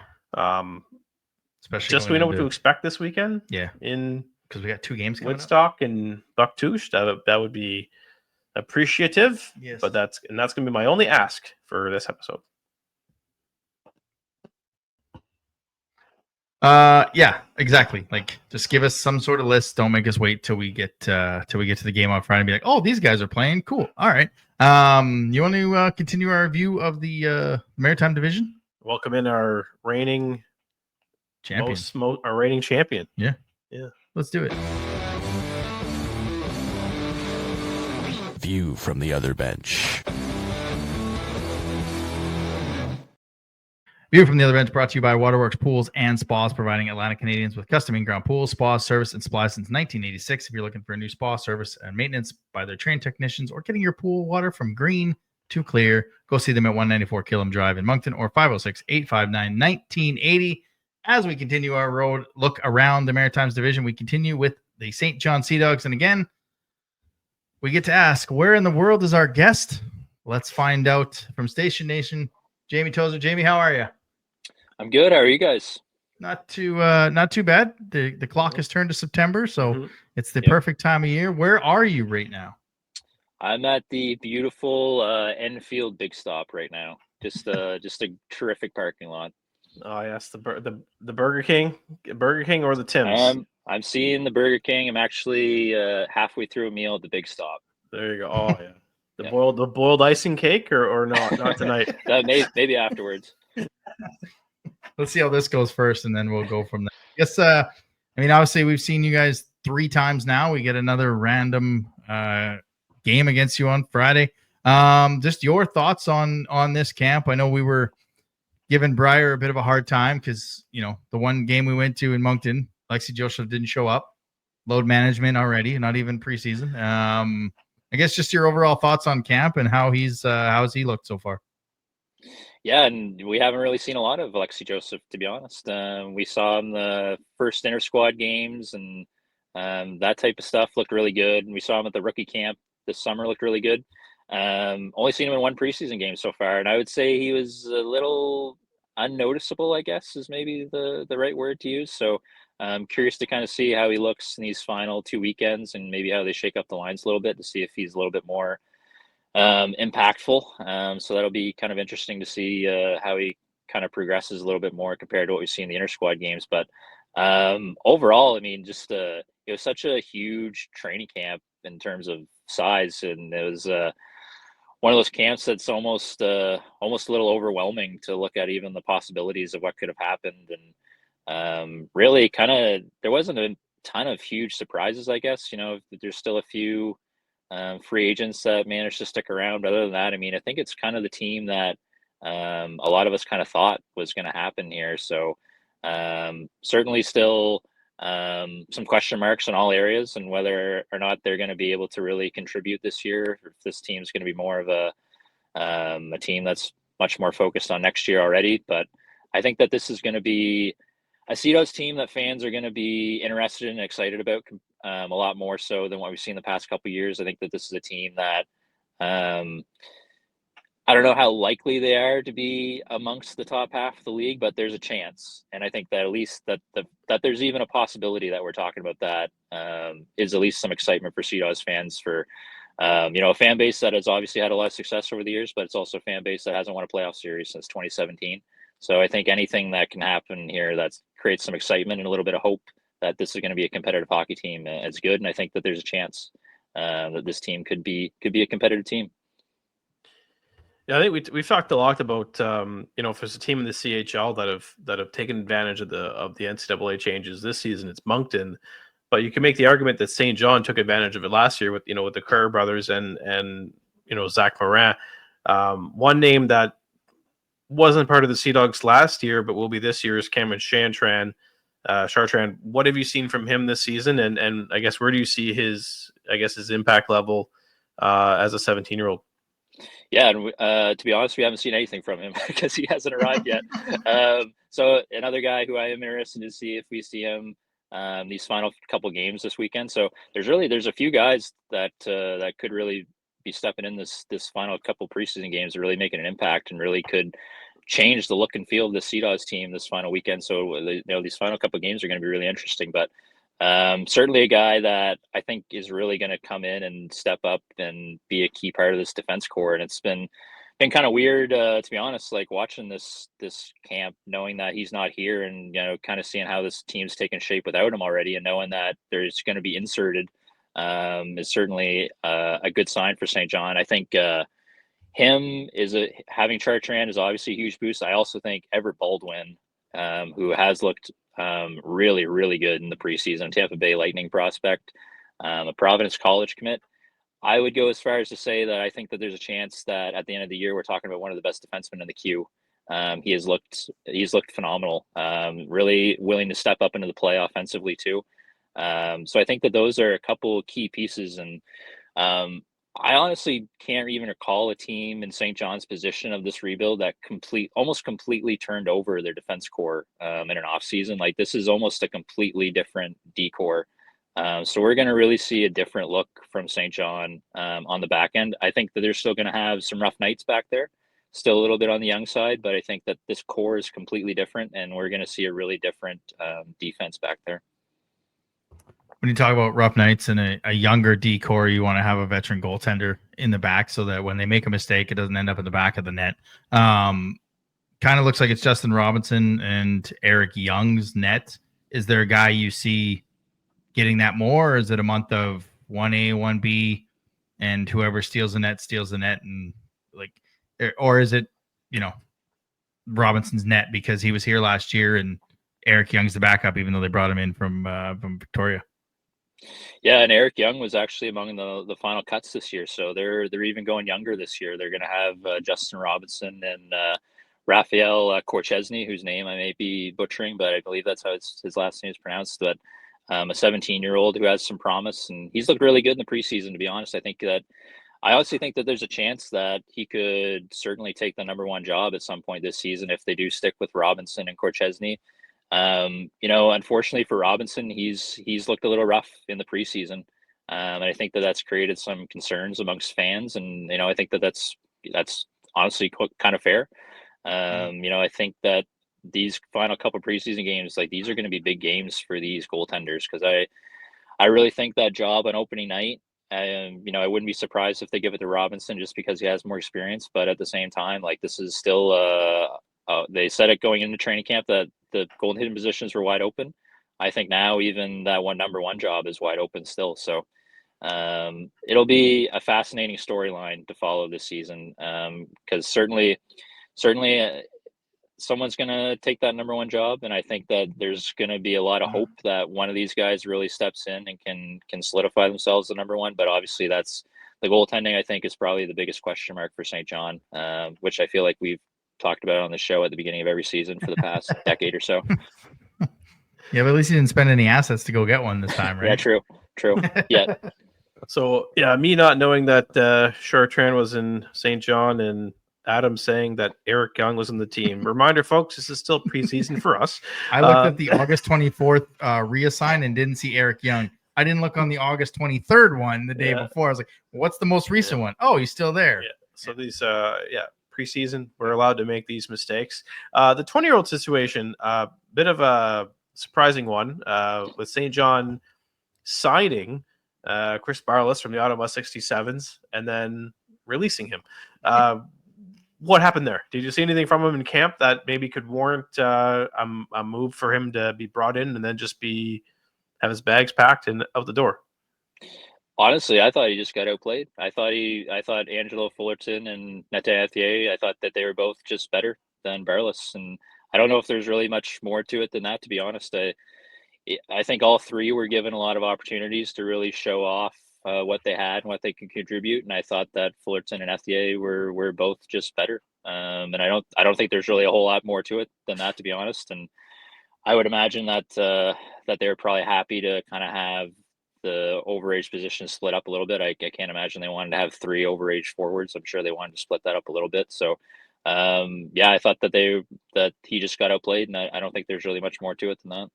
Especially just so we know what to expect this weekend. Yeah. Because we got 2 games coming Woodstock up. And Bucktouche. That would be appreciative. Yes. But that's going to be my only ask for this episode. Yeah, exactly. Like, just give us some sort of list. Don't make us wait till we get to the game on Friday and be like, oh, these guys are playing. Cool. All right. You want to continue our review of the Maritime Division? Welcome in our reigning champion. Our reigning champion. Yeah. Let's do it. View from the other bench. View from the other bench brought to you by Waterworks Pools and Spas, providing Atlantic Canadians with custom in-ground pools, spas, service, and supplies since 1986. If you're looking for a new spa service and maintenance by their trained technicians, or getting your pool water from green to clear, go see them at 194 Killam Drive in Moncton or 506-859-1980. As we continue our road look around the Maritimes Division, we continue with the St. John SeaDogs. And again, we get to ask, where in the world is our guest? Let's find out from Station Nation. Jaime Tozer. Jaime, how are you? I'm good. How are you guys? Not too bad. The clock has turned to September, so it's the perfect time of year. Where are you right now? I'm at the beautiful Enfield Big Stop right now. Just a terrific parking lot. Oh yes, the Burger King or the Tim's. I'm seeing the Burger King. I'm actually halfway through a meal at the Big Stop. There you go. Oh yeah, the boiled icing cake or not tonight. Maybe afterwards. Let's see how this goes first, and then we'll go from there. Yes, I mean, obviously, we've seen you guys 3 times now. We get another random game against you on Friday. Just your thoughts on this camp. I know we were giving Briar a bit of a hard time because, the one game we went to in Moncton, Alexis Joesph didn't show up. Load management already, not even preseason. I guess just your overall thoughts on camp and how how's he looked so far? Yeah, and we haven't really seen a lot of Alexis Joesph, to be honest. We saw him the first inter-squad games, and that type of stuff looked really good. And we saw him at the rookie camp this summer, looked really good. Only seen him in one preseason game so far, and I would say he was a little unnoticeable, I guess, is maybe the right word to use. So I'm curious to kind of see how he looks in these final 2 weekends and maybe how they shake up the lines a little bit to see if he's a little bit more impactful. So that'll be kind of interesting to see how he kind of progresses a little bit more compared to what we see in the inter-squad games. But overall, I mean, just it was such a huge training camp in terms of size, and it was one of those camps that's almost a little overwhelming to look at even the possibilities of what could have happened. And really kind of there wasn't a ton of huge surprises, I guess. There's still a few free agents that managed to stick around. But other than that, I mean, I think it's kind of the team that a lot of us kind of thought was going to happen here. So certainly still some question marks in all areas and whether or not they're going to be able to really contribute this year. If this team's going to be more of a team that's much more focused on next year already. But I think that this is going to be a SeaDogs team that fans are going to be interested and excited about a lot more so than what we've seen the past couple of years. I think that this is a team that I don't know how likely they are to be amongst the top half of the league, but there's a chance. And I think that at least that there's even a possibility that we're talking about that is at least some excitement for SeaDogs fans for, a fan base that has obviously had a lot of success over the years, but it's also a fan base that hasn't won a playoff series since 2017. So I think anything that can happen here that creates some excitement and a little bit of hope that this is going to be a competitive hockey team is good. And I think that there's a chance that this team could be a competitive team. Yeah, I think we've talked a lot about if there's a team in the CHL that have taken advantage of the NCAA changes this season, it's Moncton. But you can make the argument that St. John took advantage of it last year with the Kerr brothers and Zach Morin. One name that wasn't part of the SeaDogs last year, but will be this year is Cameron Chartrand. What have you seen from him this season? And I guess where do you see his impact level as a 17-year-old? Yeah, and to be honest, we haven't seen anything from him because he hasn't arrived yet. So another guy who I am interested to see if we see him these final couple games this weekend. So there's a few guys that could really be stepping in this final couple preseason games and really making an impact and really could change the look and feel of the SeaDogs team this final weekend. So these final couple of games are going to be really interesting. But certainly a guy that I think is really going to come in and step up and be a key part of this defense core. And it's been kind of weird, to be honest, like watching this camp, knowing that he's not here and, kind of seeing how this team's taken shape without him already and knowing that there's going to be inserted is certainly a good sign for St. John. I think having Chartrand is obviously a huge boost. I also think Everett Baldwin, who has looked really, really good in the preseason, Tampa Bay Lightning prospect, a Providence College commit. I would go as far as to say that I think that there's a chance that at the end of the year, we're talking about one of the best defensemen in the queue. He's looked phenomenal, really willing to step up into the play offensively too. So I think that those are a couple key pieces. And I honestly can't even recall a team in St. John's position of this rebuild that almost completely turned over their defense core in an off season. Like this is almost a completely different D-core. So we're going to really see a different look from St. John on the back end. I think that they're still going to have some rough nights back there, still a little bit on the young side, but I think that this core is completely different, and we're going to see a really different defense back there. When you talk about rough nights and a younger D core, you want to have a veteran goaltender in the back so that when they make a mistake, it doesn't end up in the back of the net. Kind of looks like it's Justin Robinson and Eric Young's net. Is there a guy you see getting that more, or is it a month of 1A, 1B, and whoever steals the net, and or is it, Robinson's net because he was here last year and Eric Young's the backup, even though they brought him in from Victoria? Yeah, and Eric Young was actually among the final cuts this year, so they're even going younger this year. They're going to have Justin Robinson and Raphael Korchesny, whose name I may be butchering, but I believe that's how his last name is pronounced. But a 17-year-old who has some promise, and he's looked really good in the preseason. To be honest, I honestly think that there's a chance that he could certainly take the number one job at some point this season if they do stick with Robinson and Korchesny. Unfortunately for Robinson, he's looked a little rough in the preseason. And I think that's created some concerns amongst fans. And, I think that's honestly kind of fair. I think that these final couple preseason games, these are going to be big games for these goaltenders. Cause I really think that job on opening night, I wouldn't be surprised if they give it to Robinson just because he has more experience. But at the same time, this is still, they said it going into training camp that the goaltending positions were wide open. I think now even that number one job is wide open still. So it'll be a fascinating storyline to follow this season because certainly someone's going to take that number one job. And I think that there's going to be a lot of hope that one of these guys really steps in and can solidify themselves the number one. But obviously that's the goaltending, I think, is probably the biggest question mark for St. John, which I feel like we've talked about on the show at the beginning of every season for the past decade or so. Yeah, but at least he didn't spend any assets to go get one this time, right? Yeah, true. Yeah. So, yeah, me not knowing that Chartrand was in St. John and Adam saying that Eric Young was in the team. Reminder, folks, this is still preseason for us. I looked at the August 24th reassign and didn't see Eric Young. I didn't look on the August 23rd one the day before. I was like, what's the most recent one? Oh, he's still there. Yeah. So these, preseason, we're allowed to make these mistakes. The 20-year-old situation, a bit of a surprising one with St. John signing Chris Barlas from the Ottawa 67s and then releasing him. What happened there? Did you see anything from him in camp that maybe could warrant a move for him to be brought in and then just have his bags packed and out the door? Honestly, I thought he just got outplayed. I thought Angelo Fullerton and Nete Athier, I thought that they were both just better than Barlas. And I don't know if there's really much more to it than that, to be honest. I think all three were given a lot of opportunities to really show off what they had and what they could contribute. And I thought that Fullerton and Athier were both just better. And I don't think there's really a whole lot more to it than that, to be honest. And I would imagine that they were probably happy to kind of have the overage position split up a little bit. I can't imagine they wanted to have three overage forwards. I'm sure they wanted to split that up a little bit. So, I thought that he just got outplayed, and I don't think there's really much more to it than that.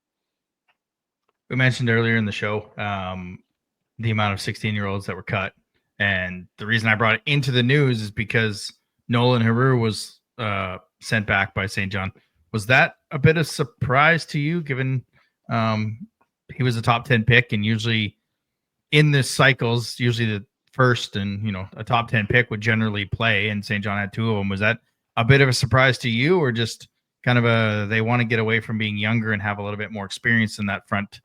We mentioned earlier in the show the amount of 16-year-olds that were cut, and the reason I brought it into the news is because Nolan Heroux was sent back by St. John. Was that a bit of surprise to you, given he was a top 10 pick, and usually in this cycles, usually the first and a top 10 pick would generally play, and St. John had two of them. Was that a bit of a surprise to you, or just kind of they want to get away from being younger and have a little bit more experience in that front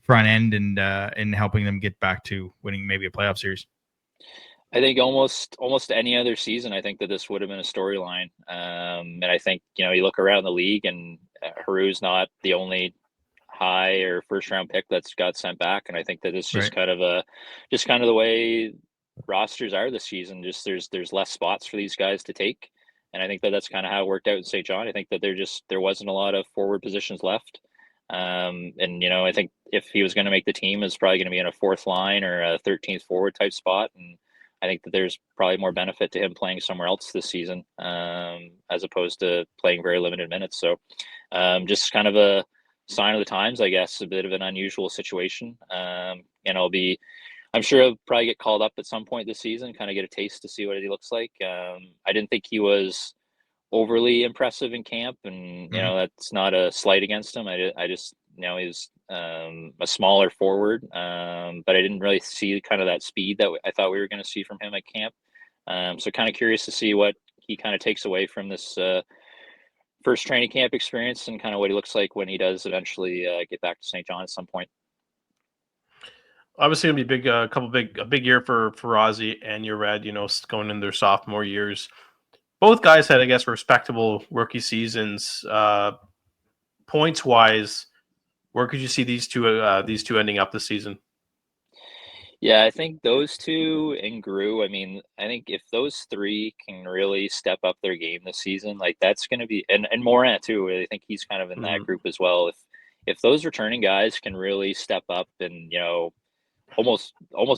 end and helping them get back to winning maybe a playoff series? I think almost any other season, I think that this would have been a storyline. And I think, you look around the league and Heroux's not the only high or first round pick that's got sent back. And I think that it's just kind of the way rosters are this season. Just there's less spots for these guys to take. And I think that that's kind of how it worked out in St. John. I think that there wasn't a lot of forward positions left. And I think if he was going to make the team, it's probably going to be in a fourth line or a 13th forward type spot. And I think that there's probably more benefit to him playing somewhere else this season, as opposed to playing very limited minutes. So just kind of a sign of the times, I guess, a bit of an unusual situation. And I'm sure he'll probably get called up at some point this season, kind of get a taste to see what he looks like. I didn't think he was overly impressive in camp, and that's not a slight against him. I just he's a smaller forward, but I didn't really see kind of that speed that I thought we were going to see from him at camp. So kind of curious to see what he kind of takes away from this first training camp experience, and kind of what he looks like when he does eventually get back to St. John at some point. Obviously, gonna be a big year for Ozzy and Red. Going in their sophomore years. Both guys had, I guess, respectable rookie seasons. Points wise, where could you see these two ending up this season? Yeah, I think those two and Grew. I mean, I think if those three can really step up their game this season, like that's going to be, and Morant too. I think he's kind of in that group as well. If those returning guys can really step up and almost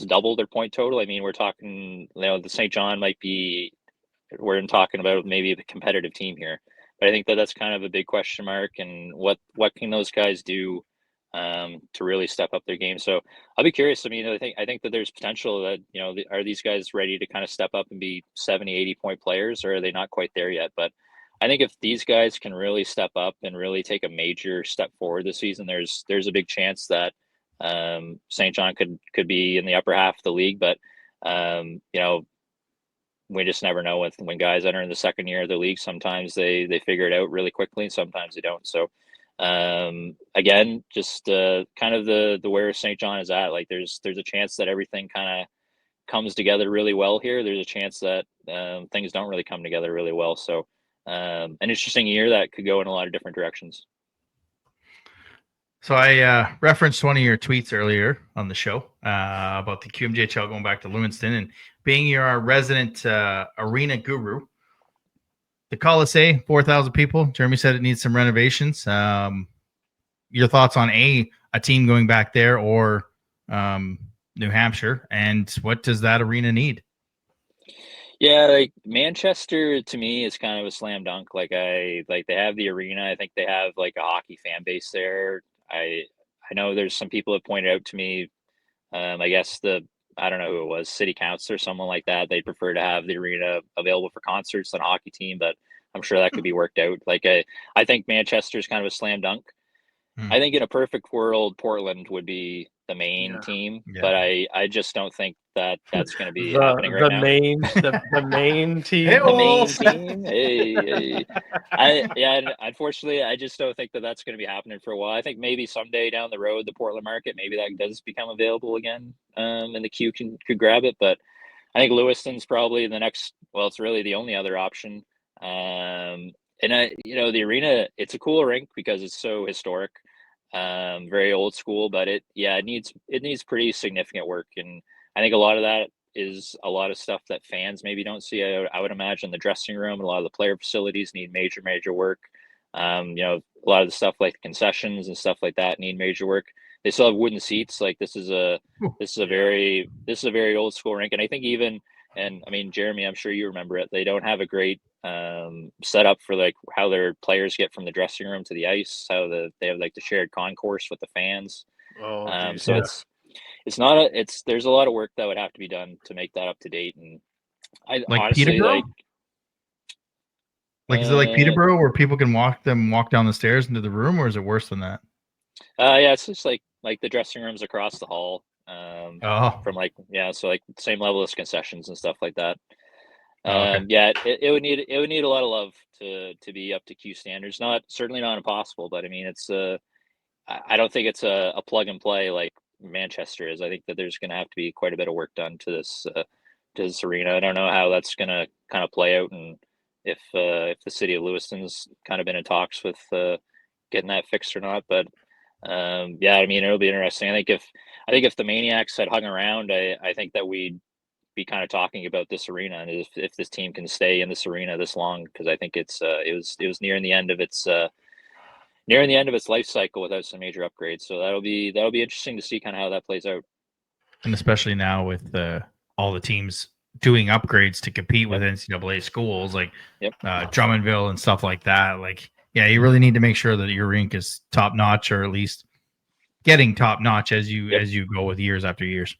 double their point total. I mean, we're talking, the St. John might be. We're talking about maybe a competitive team here, but I think that's kind of a big question mark. And what can those guys do to really step up their game? So I'll be curious. I mean, I think that there's potential that, are these guys ready to kind of step up and be 70, 80 point players, or are they not quite there yet? But I think if these guys can really step up and really take a major step forward this season, there's a big chance that St. John could be in the upper half of the league. But we just never know when guys enter in the second year of the league. Sometimes they figure it out really quickly, and sometimes they don't. So again, just kind of the where St. John is at. Like there's a chance that everything kind of comes together really well here. There's a chance that things don't really come together really well. So an interesting year that could go in a lot of different directions. So I referenced one of your tweets earlier on the show about the QMJHL going back to Lewiston and being your resident arena guru. The Colisee, 4,000 people. Jeremy said it needs some renovations. Your thoughts on a team going back there or New Hampshire, and what does that arena need? Yeah, like Manchester to me is kind of a slam dunk. Like they have the arena. I think they have like a hockey fan base there. I know there's some people have pointed out to me, I guess I don't know who it was, city council or someone like that. They prefer to have the arena available for concerts than a hockey team, but I'm sure that could be worked out. Like I think Manchester is kind of a slam dunk. I think in a perfect world, Portland would be the main team, but I just don't think that's going to be happening right now. The main team. The main team. Hey. Unfortunately, I just don't think that's going to be happening for a while. I think maybe someday down the road, the Portland market, maybe that does become available again, and the Q could grab it. But I think Lewiston's probably the next. Well, it's really the only other option. And the arena, it's a cool rink because it's so historic, very old school, but it needs pretty significant work. And I think a lot of that is a lot of stuff that fans maybe don't see. I would imagine the dressing room and a lot of the player facilities need major work. A lot of the stuff like concessions and stuff like that need major work. They still have wooden seats. Like this is a very old school rink. And I think Jeremy, I'm sure you remember it. They don't have a great setup for like how their players get from the dressing room to the ice. They have like the shared concourse with the fans. There's a lot of work that would have to be done to make that up to date. And I like honestly Peterborough? Is it like Peterborough where people can walk down the stairs into the room, or is it worse than that? It's just like the dressing rooms across the hall. From so like same level as concessions and stuff like that. It would need a lot of love to be up to Q standards. Certainly not impossible, but I mean it's I don't think it's a plug and play like Manchester is. I think that there's going to have to be quite a bit of work done to this arena. I don't know how that's going to kind of play out, and if the city of Lewiston's kind of been in talks with getting that fixed or not. But it'll be interesting. I think if the Maniacs had hung around, I think that we'd be kind of talking about this arena and if this team can stay in this arena this long, because I think it was nearing the end of its life cycle without some major upgrades. So that'll be interesting to see kind of how that plays out. And especially now with all the teams doing upgrades to compete with NCAA schools like Drummondville and stuff like that. Like, yeah, you really need to make sure that your rink is top notch, or at least getting top notch as you go with years after years.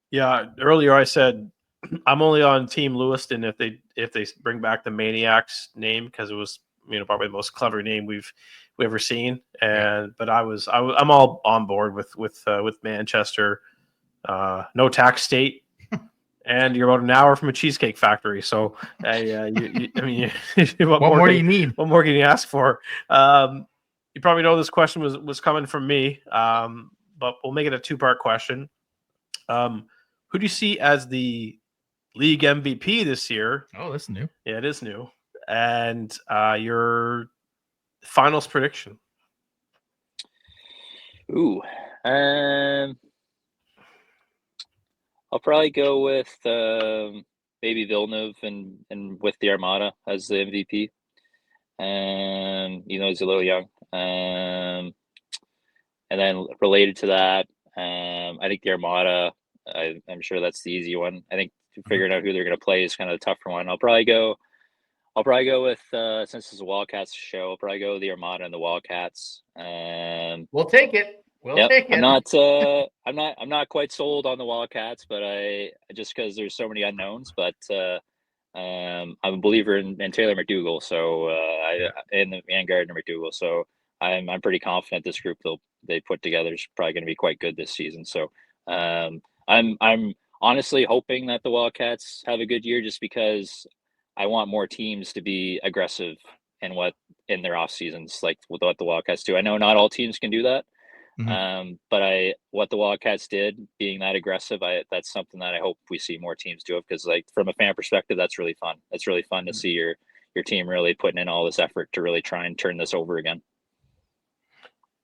Yeah, earlier I said I'm only on Team Lewiston if they bring back the Maniacs name, because it was probably the most clever name we've ever seen. But I'm all on board with Manchester. No tax state. And you're about an hour from a cheesecake factory, so what more do you need? What more can you ask for? You probably know this question was coming from me, but we'll make it a two-part question. Who do you see as the league MVP this year? Oh, that's new. Yeah, it is new. And your finals prediction? Ooh, I'll probably go with maybe Villeneuve and with the Armada as the MVP. He's a little young. And then related to that, I think the Armada, I'm sure that's the easy one. I think figuring out who they're going to play is kind of the tougher one. I'll probably go with since it's a Wildcats show, I'll probably go with the Armada and the Wildcats. We'll take it. Take it. I'm not quite sold on the Wildcats, but I just because there's so many unknowns. But I'm a believer in Taylor McDougall, so and Gardner McDougall. So I'm pretty confident this group they put together is probably going to be quite good this season. So I'm honestly hoping that the Wildcats have a good year, just because I want more teams to be aggressive in their off seasons, like what the Wildcats do. I know not all teams can do that. Mm-hmm. But what the Wildcats did, being that aggressive, that's something that I hope we see more teams do it, because like from a fan perspective, that's really fun. It's really fun to see your team really putting in all this effort to really try and turn this over again.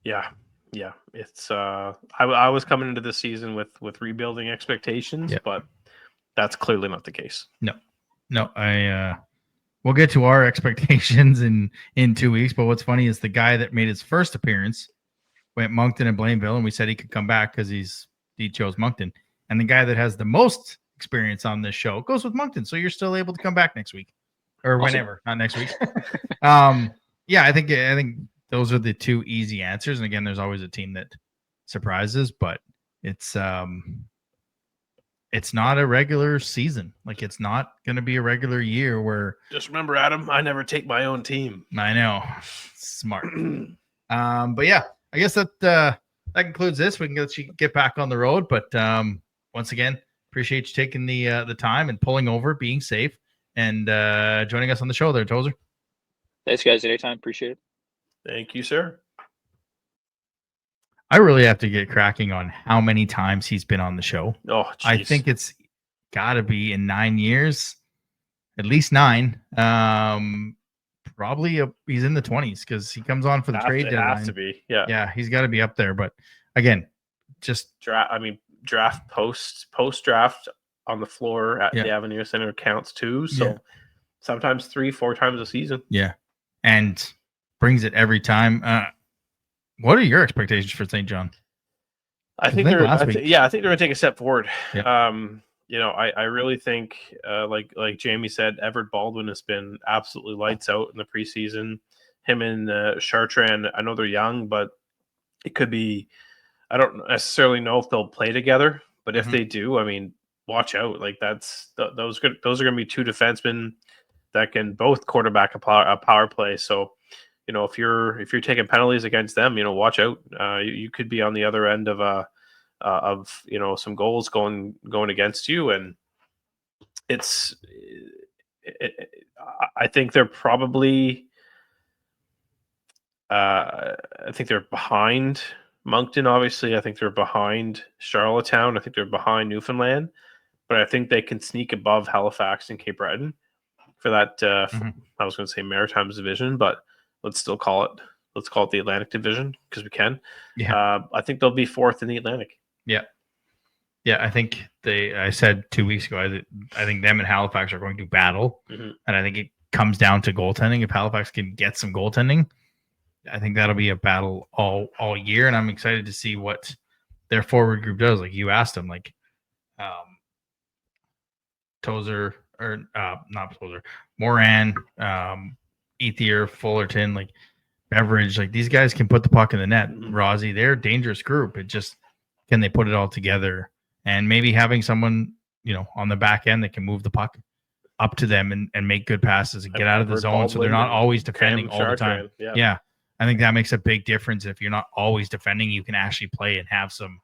Yeah. It's I was coming into this season with rebuilding expectations, but that's clearly not the case. No, we'll get to our expectations in 2 weeks. But what's funny is the guy that made his first appearance went Moncton and Blainville, and we said he could come back because he chose Moncton. And the guy that has the most experience on this show goes with Moncton, so you're still able to come back next week or whenever, not next week. I think those are the two easy answers. And again, there's always a team that surprises, but it's not a regular season. Like, it's not going to be a regular year where. Just remember, Adam, I never take my own team. I know, smart. But yeah. I guess that concludes this. We can let you get back on the road. But once again, appreciate you taking the time and pulling over, being safe, and joining us on the show there, Tozer. Thanks, guys. Anytime. Appreciate it. Thank you, sir. I really have to get cracking on how many times he's been on the show. Oh, geez. I think it's got to be in 9 years, at least 9. Probably he's in the 20s because he comes on for the trade deadline. Has to be, yeah. He's got to be up there. But again, just draft post draft on the floor at the Avenir Center counts too. So sometimes 3-4 times a season. Yeah, and brings it every time. What are your expectations for St. John? I think they're going to take a step forward. Yeah. I really think, like Jamie said, Everett Baldwin has been absolutely lights out in the preseason. Him and Chartrand, I know they're young, but it could be. I don't necessarily know if they'll play together, but if they do, I mean, watch out. Like those are going to be two defensemen that can both quarterback a power play. So, if you're taking penalties against them, watch out. You could be on the other end of some goals going against you, and I think they're probably I think they're behind Moncton. Obviously, I think they're behind Charlottetown. I think they're behind Newfoundland, but I think they can sneak above Halifax and Cape Breton for that. I was going to say Maritimes Division, but let's call it the Atlantic Division because we can. Yeah. I think they'll be fourth in the Atlantic. Yeah, I think I said 2 weeks ago, I think them and Halifax are going to battle. And I think it comes down to goaltending. If Halifax can get some goaltending, I think that'll be a battle all year. And I'm excited to see what their forward group does. Like you asked them, like Tozer or not Tozer, Moran, Ethier, Fullerton, like Beveridge, like these guys can put the puck in the net. Rozzy, they're a dangerous group. It just, can they put it all together? And maybe having someone, on the back end, they can move the puck up to them and make good passes and get out of the zone. So they're not always defending all the time. Yeah. I think that makes a big difference. If you're not always defending, you can actually play and have some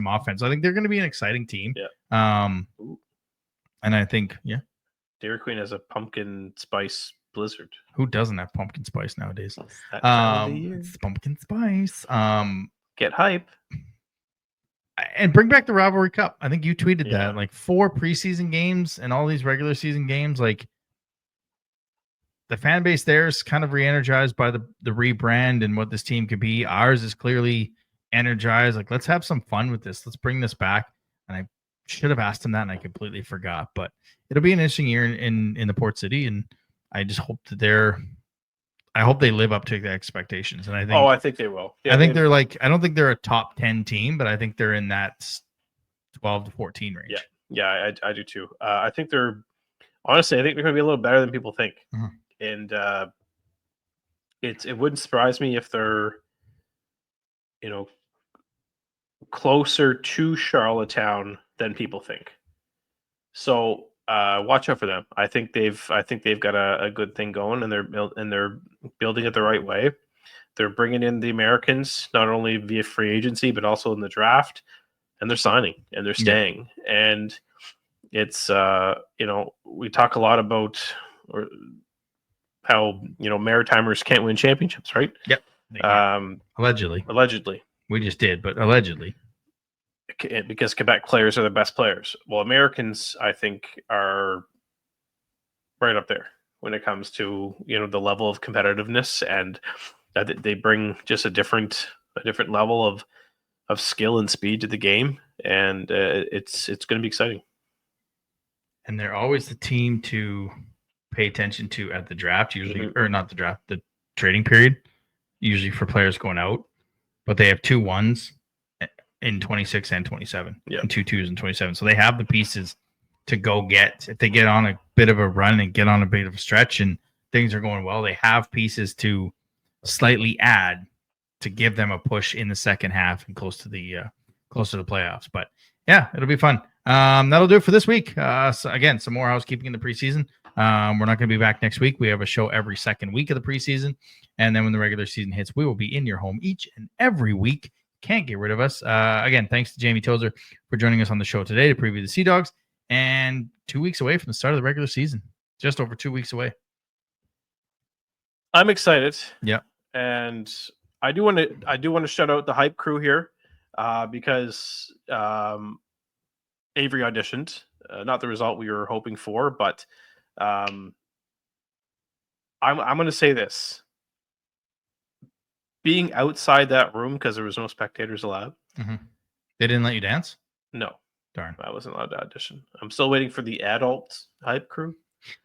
offense. I think they're going to be an exciting team. Yeah. And I think, Dairy Queen has a pumpkin spice blizzard. Who doesn't have pumpkin spice nowadays? It's pumpkin spice. Get hype. And bring back the Rivalry Cup. I think you tweeted that, like 4 preseason games and all these regular season games. Like, the fan base there is kind of re-energized by the rebrand and what this team could be. Ours is clearly energized. Like, let's have some fun with this. Let's bring this back. And I should have asked him that, and I completely forgot. But it'll be an interesting year in the Port City, and I just hope that I hope they live up to the expectations. And I think they will. Yeah, I think they're like, I don't think they're a top 10 team, but I think they're in that 12 to 14 range. Yeah, I do too. I think they're going to be a little better than people think. Mm-hmm. And it wouldn't surprise me if they're, closer to Charlottetown than people think. So watch out for them. I think they've got a good thing going, and they're building it the right way. They're bringing in the Americans not only via free agency but also in the draft, and they're signing and they're staying. Yeah. And it's we talk a lot about how Maritimers can't win championships, right? Yep. Allegedly. We just did, but allegedly. Because Quebec players are the best players. Well, Americans, I think, are right up there when it comes to the level of competitiveness, and they bring just a different level of skill and speed to the game, and it's going to be exciting. And they're always the team to pay attention to at the draft, usually, or not the draft, the trading period, usually for players going out. But they have 2 1s in 26 and 27, and 2 2s in 27. So they have the pieces to go get. If they get on a bit of a run and get on a bit of a stretch and things are going well, they have pieces to slightly add to give them a push in the second half and close to the playoffs. But yeah, it'll be fun. That'll do it for this week. So again, some more housekeeping in the preseason. We're not going to be back next week. We have a show every second week of the preseason. And then when the regular season hits, we will be in your home each and every week. Can't get rid of us. Again, thanks to Jaime Tozer for joining us on the show today to preview the SeaDogs. And 2 weeks away from the start of the regular season. Just over 2 weeks away. I'm excited. Yeah. And I do want to shout out the hype crew here because Avery auditioned. Not the result we were hoping for, but I'm going to say this. Being outside that room because there was no spectators allowed. Mm-hmm. They didn't let you dance? No. Darn. I wasn't allowed to audition. I'm still waiting for the adult hype crew.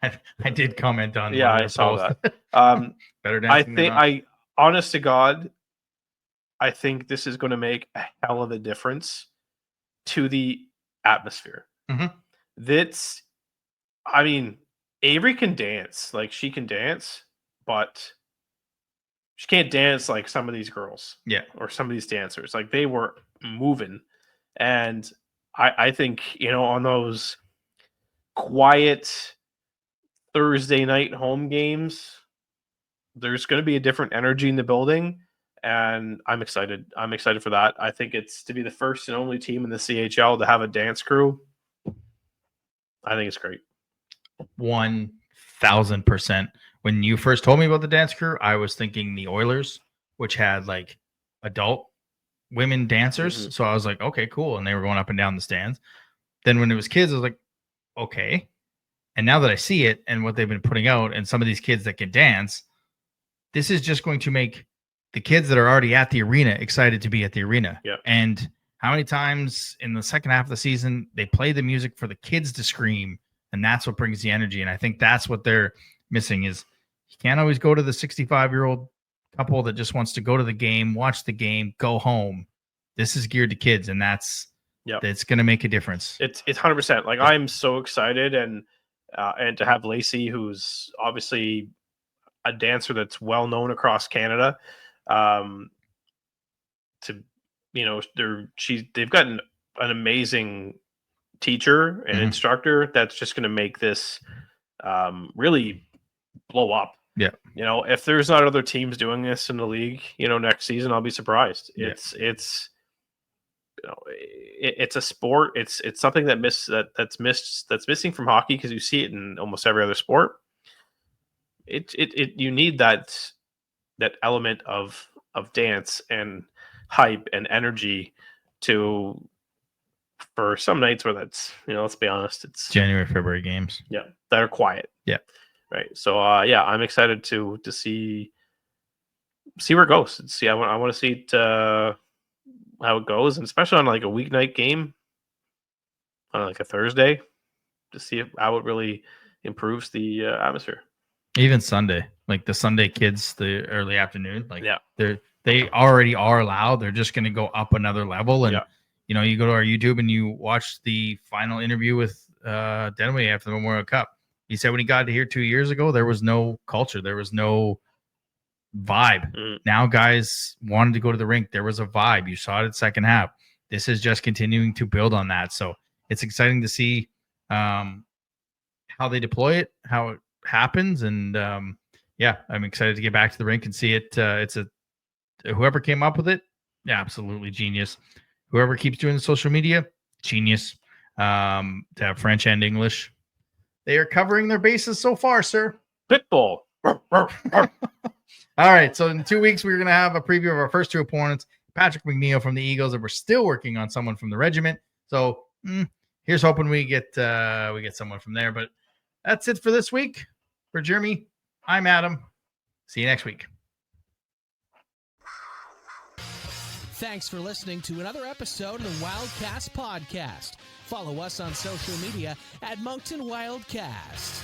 I did comment on. Yeah, I saw that. Better dancing. Honest to God, I think this is going to make a hell of a difference to the atmosphere. Mm-hmm. Avery can dance. Like, she can dance, but she can't dance like some of these girls. Yeah. Or some of these dancers. Like, they were moving. And I think, on those quiet Thursday night home games, there's going to be a different energy in the building. And I'm excited. I'm excited for that. I think it's to be the first and only team in the CHL to have a dance crew. I think it's great. 1,000%. When you first told me about the dance crew, I was thinking the Oilers, which had like adult women dancers. Mm-hmm. So I was like, okay, cool. And they were going up and down the stands. Then when it was kids, I was like, okay. And now that I see it and what they've been putting out and some of these kids that can dance, this is just going to make the kids that are already at the arena excited to be at the arena. Yeah. And how many times in the second half of the season they play the music for the kids to scream, and that's what brings the energy. And I think that's what they're missing is you can't always go to the 65-year-old couple that just wants to go to the game, watch the game, go home. This is geared to kids, and that's going to make a difference. It's 100%. Like, I'm so excited, and to have Lacey, who's obviously a dancer that's well known across Canada, they've got an amazing teacher and instructor that's just going to make this really blow up. Yeah. You know, if there's not other teams doing this in the league, you know, next season, I'll be surprised. Yeah. It's you know, it's a sport. It's something that's missing from hockey, because you see it in almost every other sport. You need that element of dance and hype and energy for some nights where that's, you know, let's be honest, it's January, February games. Yeah, that are quiet. Yeah. Right. So I'm excited to see where it goes. See, I want to see it, how it goes, and especially on like a weeknight game on like a Thursday, to see how it really improves the atmosphere. Even Sunday, like the Sunday kids, the early afternoon, like they already are allowed. They're just going to go up another level. And you know, you go to our YouTube and you watch the final interview with Denway after the Memorial Cup. He said when he got here 2 years ago, there was no culture, there was no vibe. Now guys wanted to go to the rink. There was a vibe. You saw it in second half. This is just continuing to build on that. So it's exciting to see how they deploy it, how it happens. And I'm excited to get back to the rink and see it. It's whoever came up with it, absolutely genius. Whoever keeps doing the social media, genius. To have French and English, they are covering their bases so far, sir. Pitbull. All right, so in 2 weeks, we're going to have a preview of our first two opponents, Patrick McNeil from the Eagles, and we're still working on someone from the regiment. So here's hoping we get someone from there. But that's it for this week. For Jeremy, I'm Adam. See you next week. Thanks for listening to another episode of the Wildcats podcast. Follow us on social media at Moncton Wildcast.